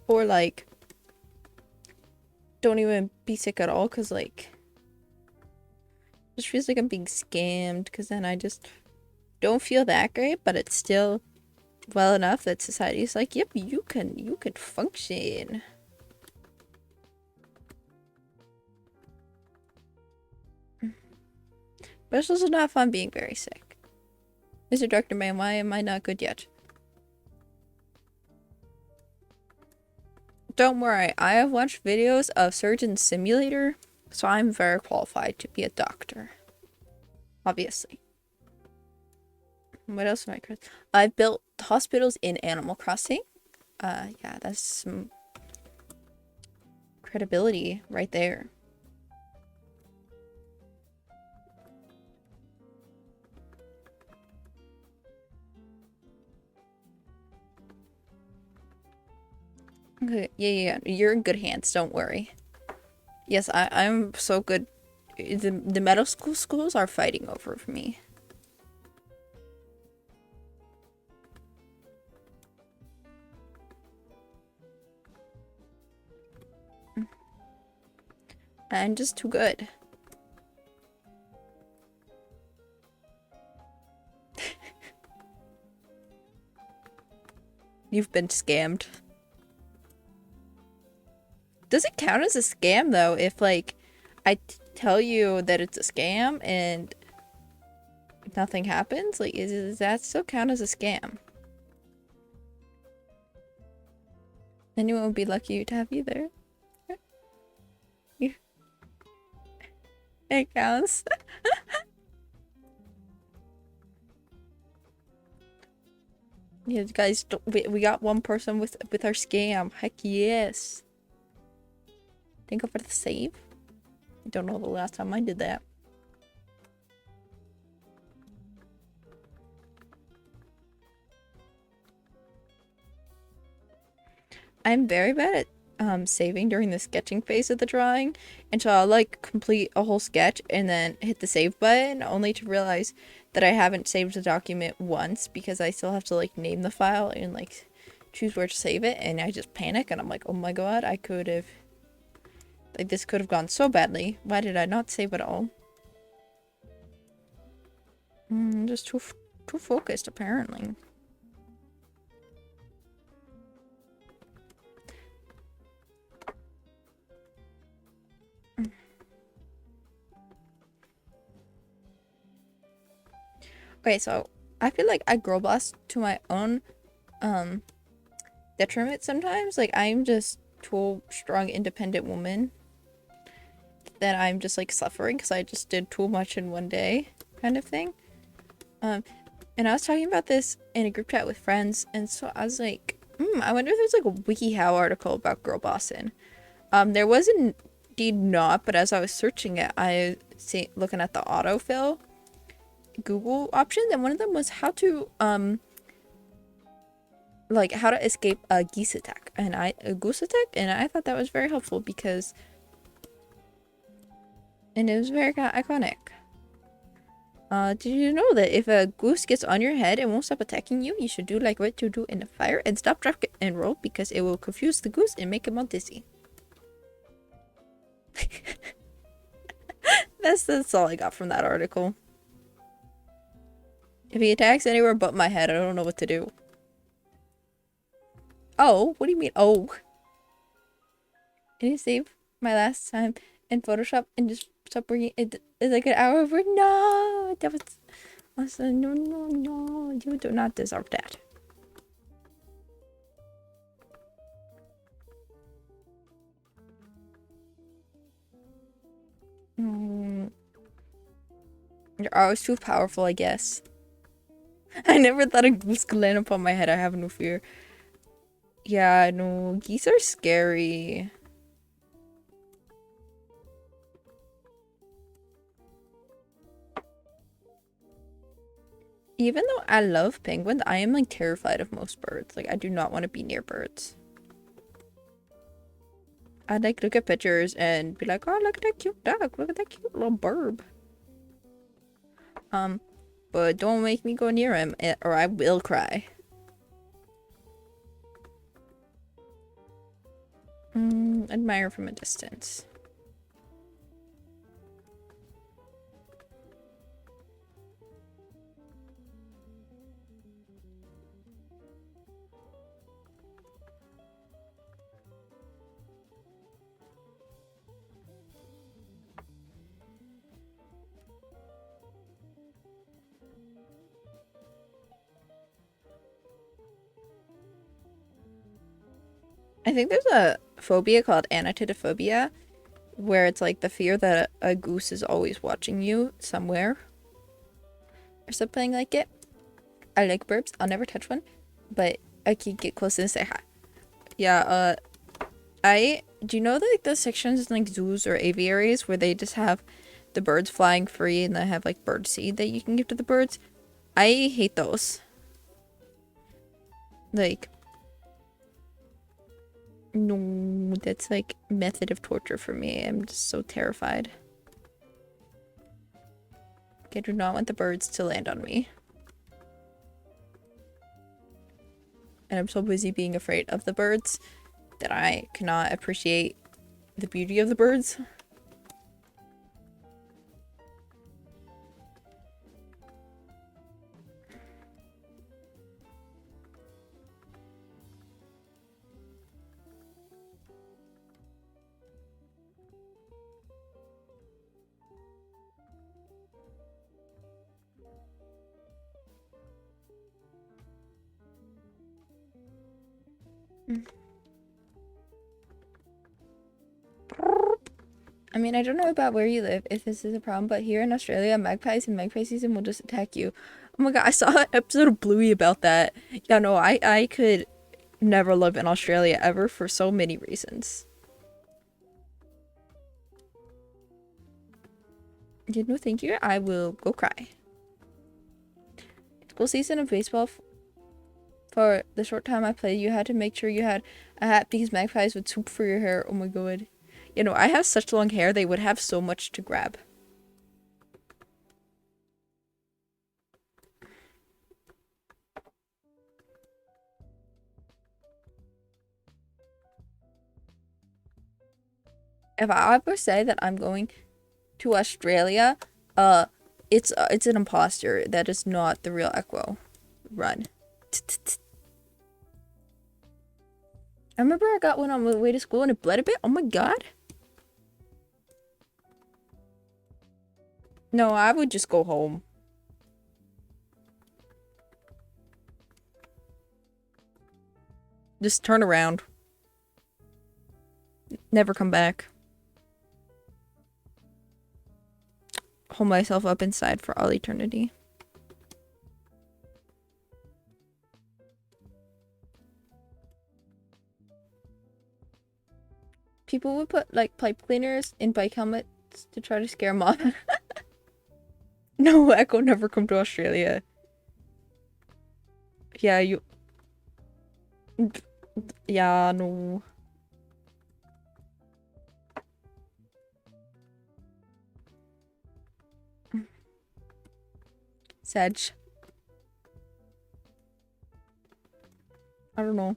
or like don't even be sick at all, because like it just feels like I'm being scammed, because then I just don't feel that great, but it's still well enough that society's like, yep, you can function. But it's also not fun being very sick. Mr. Doctor Man, why am I not good yet? Don't worry, I have watched videos of Surgeon Simulator, so I'm very qualified to be a doctor. Obviously. What else am I? I've built hospitals in Animal Crossing. Yeah, that's some credibility right there. Okay, yeah, you're in good hands, don't worry. Yes, I'm so good. The medical schools are fighting over me. I'm just too good. You've been scammed. Does it count as a scam though if like I tell you that it's a scam and nothing happens? Like, does that still count as a scam? Anyone would be lucky to have you there. It counts. Yeah, guys, we got one person with our scam. Heck yes. Think of the save. I don't know the last time I did that. I'm very bad at saving during the sketching phase of the drawing, and so I'll like complete a whole sketch and then hit the save button, only to realize that I haven't saved the document once because I still have to like name the file and like choose where to save it, and I just panic and I'm like, oh my god, I could have, like, this could have gone so badly. Why did I not save it all? Just too focused apparently. Okay, so I feel like I girl boss to my own detriment sometimes. Like, I'm just too strong, independent woman that I'm just like suffering because I just did too much in one day, kind of thing. And I was talking about this in a group chat with friends, and so I was like, I wonder if there's like a WikiHow article about girl bossing. There was indeed not, but as I was searching it, I see looking at the autofill Google options, and one of them was how to how to escape a goose attack, and I thought that was very helpful because, and it was very iconic. Did you know that if a goose gets on your head and won't stop attacking you, you should do like what you do in the fire and stop, drop, and roll, because it will confuse the goose and make him all dizzy. That's all I got from that article. If he attacks anywhere but my head, I don't know what to do. Oh, what do you mean? Oh. Can you save my last time in Photoshop and just stop working? It's like an hour of work. No, that was no. You do not deserve that. You're always too powerful, I guess. I never thought a goose could land upon my head. I have no fear. Yeah, no, geese are scary. Even though I love penguins, I am like terrified of most birds. Like I do not want to be near birds. I'd like look at pictures and be like, oh, look at that cute duck, look at that cute little bird. But don't make me go near him or I will cry. Admire from a distance. I think there's a phobia called anatotophobia, where it's like the fear that a goose is always watching you somewhere or something like it. I like birds. I'll never touch one, but I can get close and say hi. Yeah, I do you know that like the sections in like zoos or aviaries where they just have the birds flying free and they have like bird seed that you can give to the birds? I hate those. Like, no, that's like method of torture for me. I'm just so terrified. I do not want the birds to land on me. And I'm so busy being afraid of the birds that I cannot appreciate the beauty of the birds. I mean, I don't know about where you live, if this is a problem, but here in Australia, magpies in magpie season will just attack you. Oh my god, I saw an episode of Bluey about that. Yeah, no, I could never live in Australia ever for so many reasons. No, thank you. I will go cry. School season of baseball for the short time I played, you had to make sure you had a hat because magpies would swoop for your hair. Oh my god. You know, I have such long hair, they would have so much to grab. If I ever say that I'm going to Australia, it's an imposter. That is not the real Equo. Run. I remember I got one on my way to school and it bled a bit. Oh my god. No, I would just go home. Just turn around. Never come back. Hold myself up inside for all eternity. People would put like pipe cleaners in bike helmets to try to scare them off. No, Echo never come to Australia. Yeah, you. Yeah, no. Sedge. I don't know.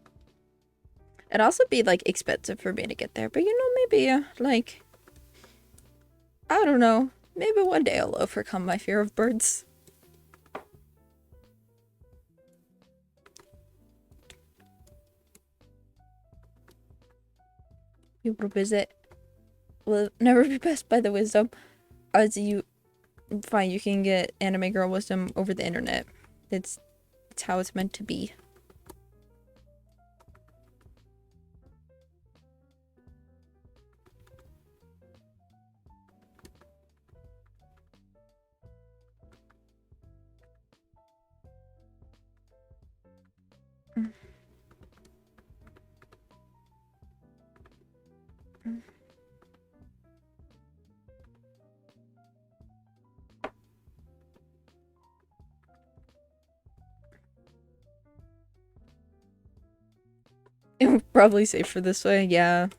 It'd also be like expensive for me to get there, but you know, maybe like I don't know. Maybe one day I'll overcome my fear of birds. People visit will never be passed by the wisdom. As you fine, you can get anime girl wisdom over the internet. It's how it's meant to be. It would probably safer this way, yeah.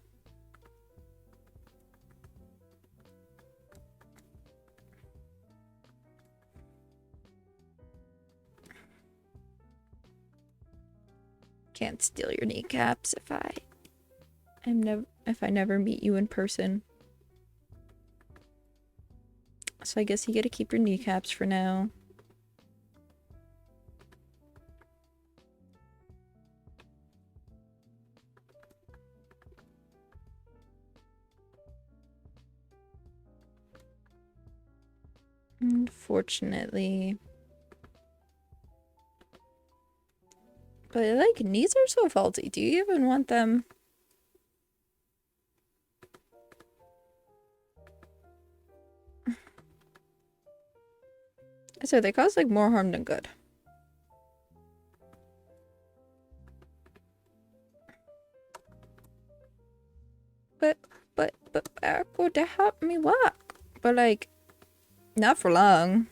Can't steal your kneecaps if I never meet you in person. So I guess you get to keep your kneecaps for now. Unfortunately. But like, knees are so faulty. Do you even want them? So they cause like more harm than good. But Echo, to help me walk. But like, not for long.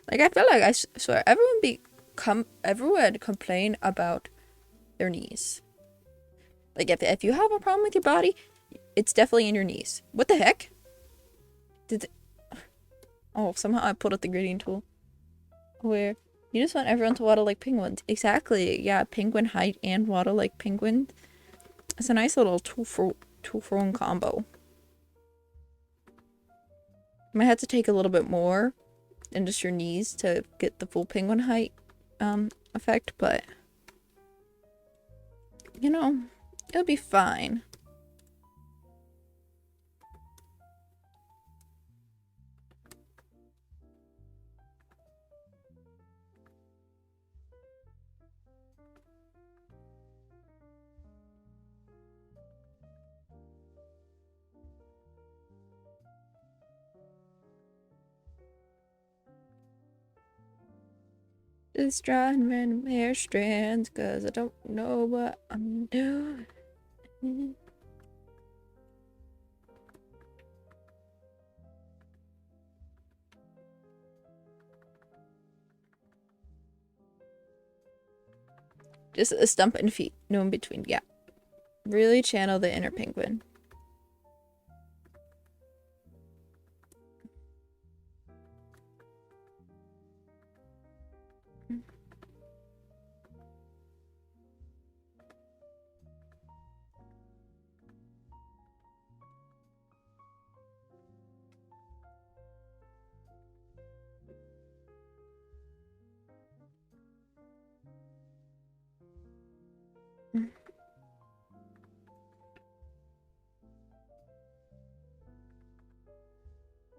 Like I feel like I swear everyone complain about their knees. Like if you have a problem with your body, it's definitely in your knees. What the heck? Oh, somehow I pulled out the grading tool. Where you just want everyone to waddle like penguins. Exactly. Yeah, penguin height and waddle like penguins. It's a nice little two for one combo. I might have to take a little bit more than just your knees to get the full penguin height effect, but you know, it'll be fine. Just drawing random hair strands, cause I don't know what I'm doing. Just a stump and feet, no in between. Yeah. Really channel the inner penguin.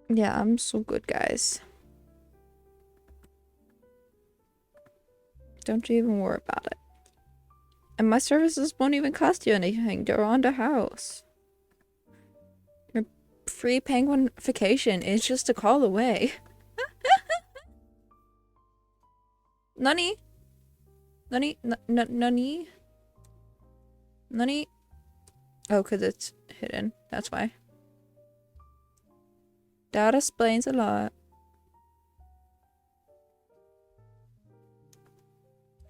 Yeah, I'm so good, guys. Don't you even worry about it. And my services won't even cost you anything. They're on the house. Your free penguinification is just a call away. Nani? Nani? Nani? Nani? Oh, because it's hidden. That's why. That explains a lot.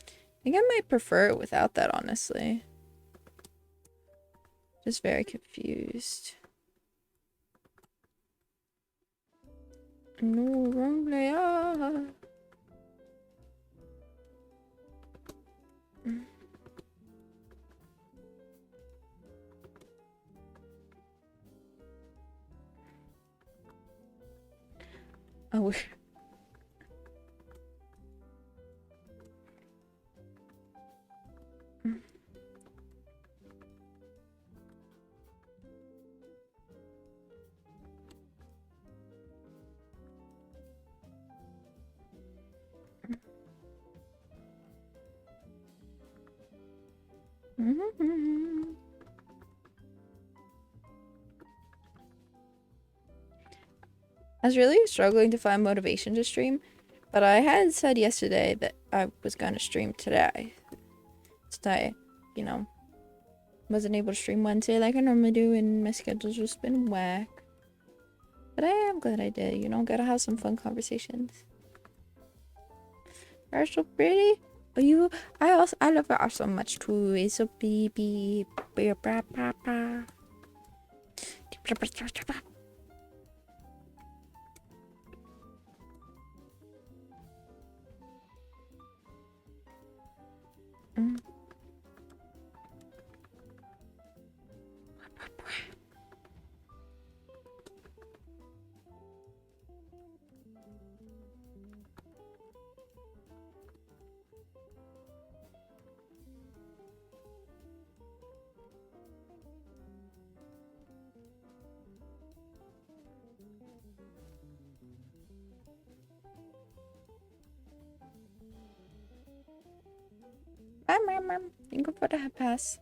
I think I might prefer it without that, honestly. Just very confused. No, wrong layer. Oh, I was really struggling to find motivation to stream, but I had said yesterday that I was gonna stream today. So I, you know, wasn't able to stream Wednesday like I normally do, and my schedule's just been whack. But I am glad I did, you know, gotta have some fun conversations. Are so pretty. You, I love her so much too. It's a baby. Mm. You can put a pass.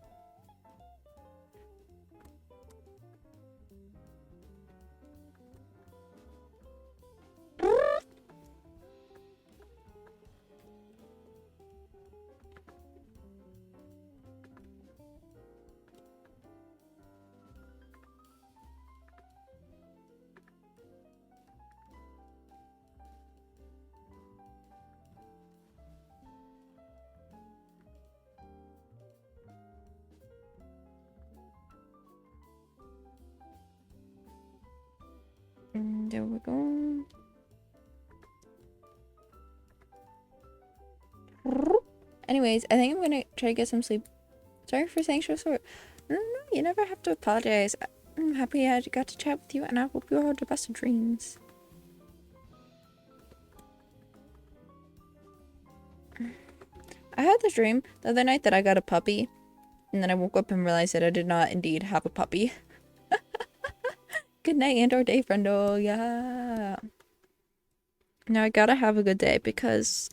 There we go. Anyways, I think I'm gonna try to get some sleep. Sorry for saying so short. No, you never have to apologize. I'm happy I got to chat with you, and I hope you all have the best of dreams. I had this dream the other night that I got a puppy, and then I woke up and realized that I did not indeed have a puppy. Good night and or day, friendo. Yeah. Now I gotta have a good day because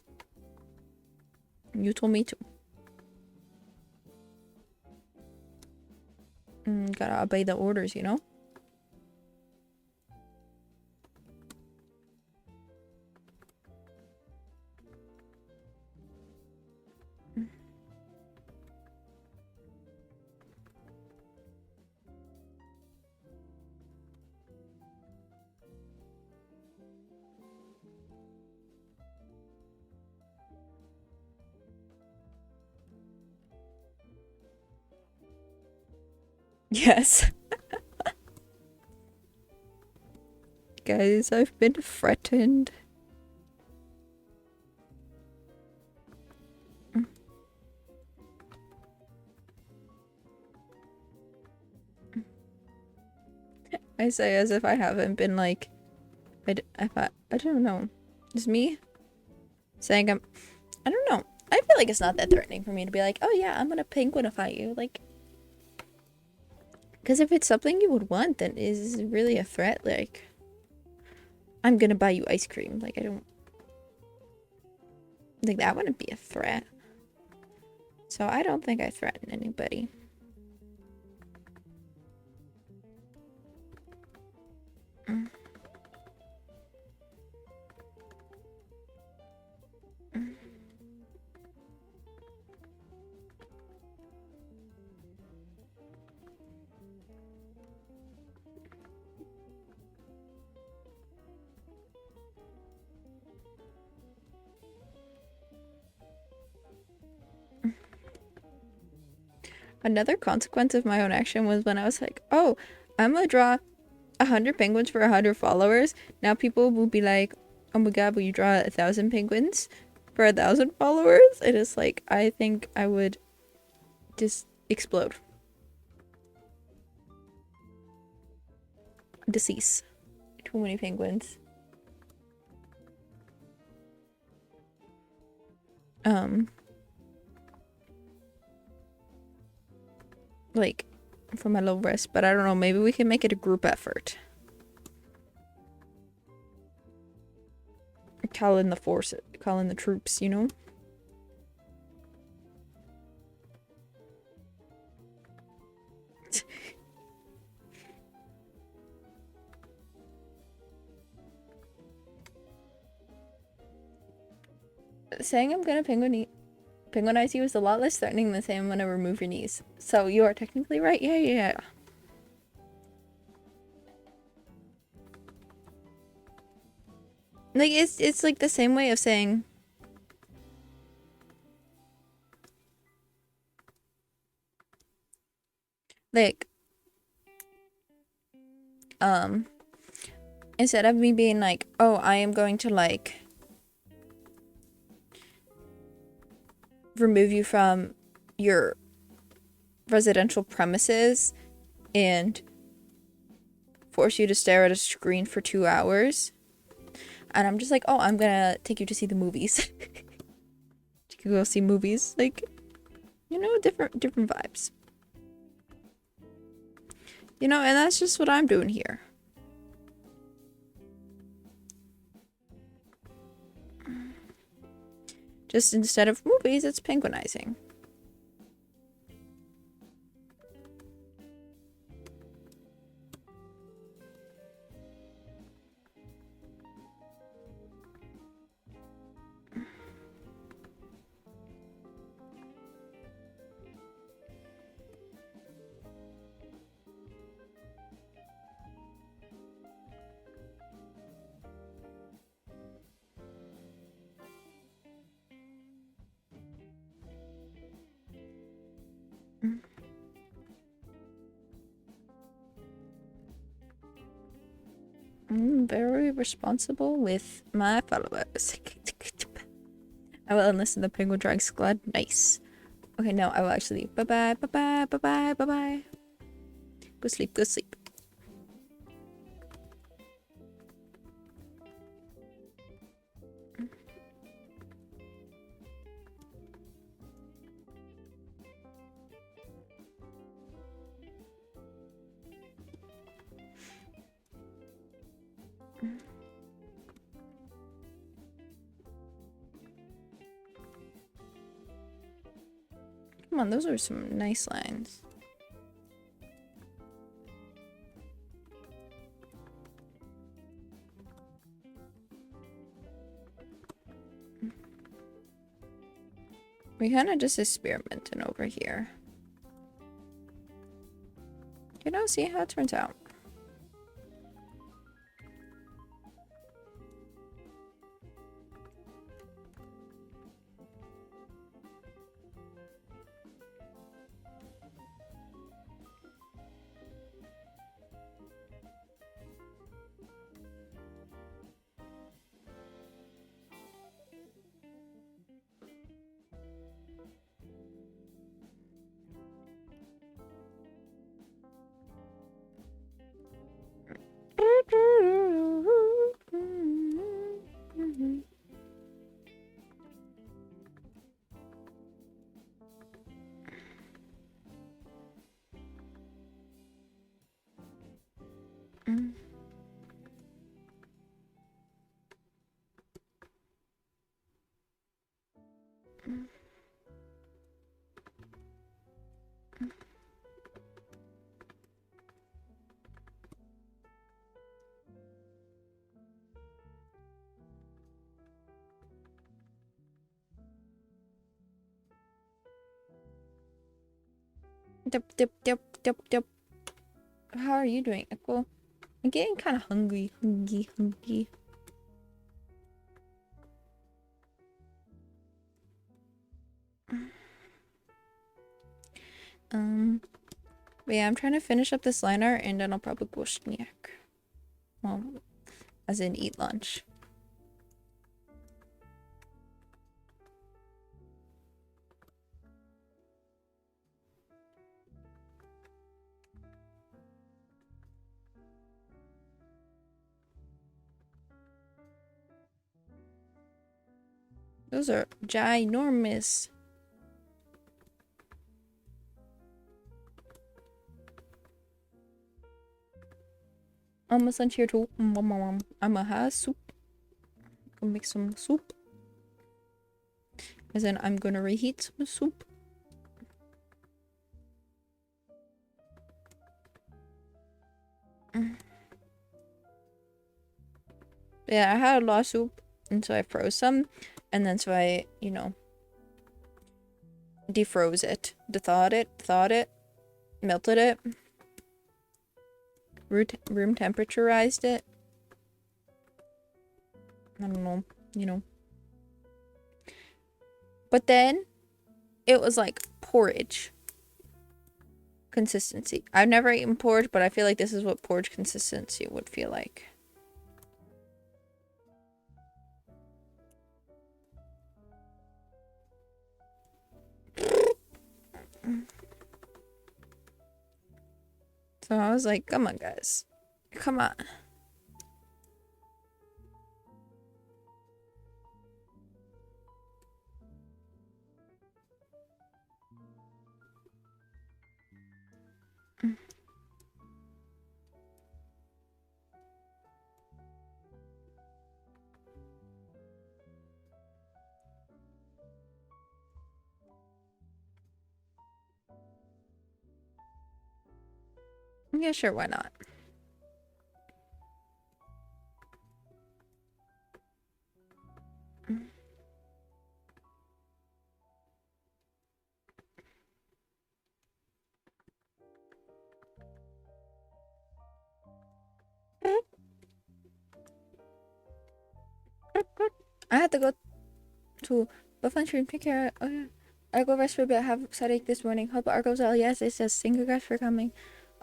you told me to. Gotta obey the orders, you know? Yes. Guys, I've been threatened. I say as if I haven't been like, I don't know. It's me saying I don't know. I feel like it's not that threatening for me to be like, oh yeah, I'm gonna penguinify you. Like, because if it's something you would want, then is it really a threat? Like, I'm gonna buy you ice cream. Like, I don't think that wouldn't be a threat. So I don't think I threaten anybody. Another consequence of my own action was when I was like, oh, I'm gonna draw 100 penguins for 100 followers. Now people will be like, oh my god, will you draw 1,000 penguins for 1,000 followers? It is like, I think I would just explode. Decease. Too many penguins. Like, for my low risk, but I don't know, maybe we can make it a group effort. Call in the force, call in the troops, you know? Saying I'm gonna penguinize you is a lot less threatening than saying I'm gonna remove your knees. So you are technically right. Yeah. Like it's like the same way of saying Like, instead of me being like, oh, I am going to like remove you from your residential premises and force you to stare at a screen for 2 hours. And I'm just like, oh, I'm gonna take you to see the movies. You can go see movies. Like, you know, different vibes. You know, and that's just what I'm doing here. Just instead of movies, it's penguinizing. I'm very responsible with my followers. I will enlist the Penguin Drag Squad. Nice. Okay, no, I will actually leave. Bye-bye, bye-bye, bye-bye, bye-bye. Go sleep, go sleep. Come on, those are some nice lines. We kind of just experimenting over here. You know, see how it turns out. Dip, dip, dip, dip, dip. How are you doing, Equo? I'm getting kind of hungry. Hungry. But yeah, I'm trying to finish up this line art and then I'll probably go snack. Well, as in eat lunch. Those are ginormous. Almost lunch here too. I'ma have soup. Go make some soup. And then I'm gonna reheat some soup. Yeah, I had a lot of soup, and so I froze some, and then so I, you know, defroze it, thawed it, melted it, room temperaturized it. I don't know, you know. But then it was like porridge. consistency. I've never eaten porridge, but I feel like this is what porridge consistency would feel like. So I was like, come on, guys. Come on. Yeah, sure, why not? I had to go to Buffentry and pick her. Oh, yeah. I go rest for a bit. I have headache this morning. Hope our goes well. Yes, it says thank you guys for coming.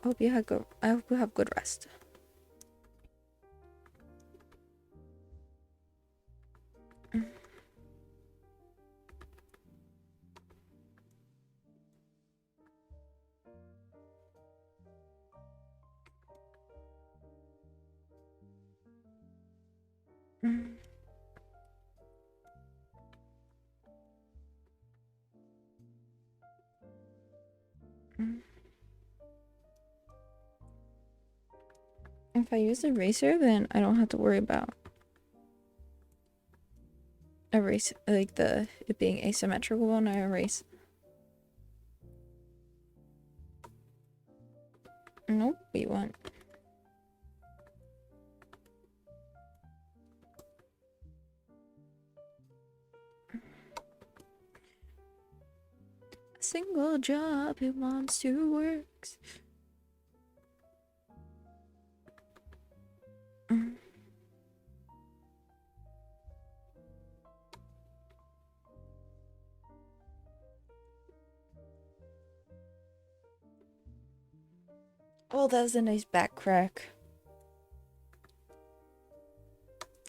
I hope you have good rest. If I use the eraser, then I don't have to worry about erase like it being asymmetrical when I erase. Nope, we won't. A single job, it wants to work. Oh, that was a nice back crack.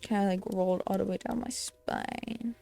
Kind of like rolled all the way down my spine.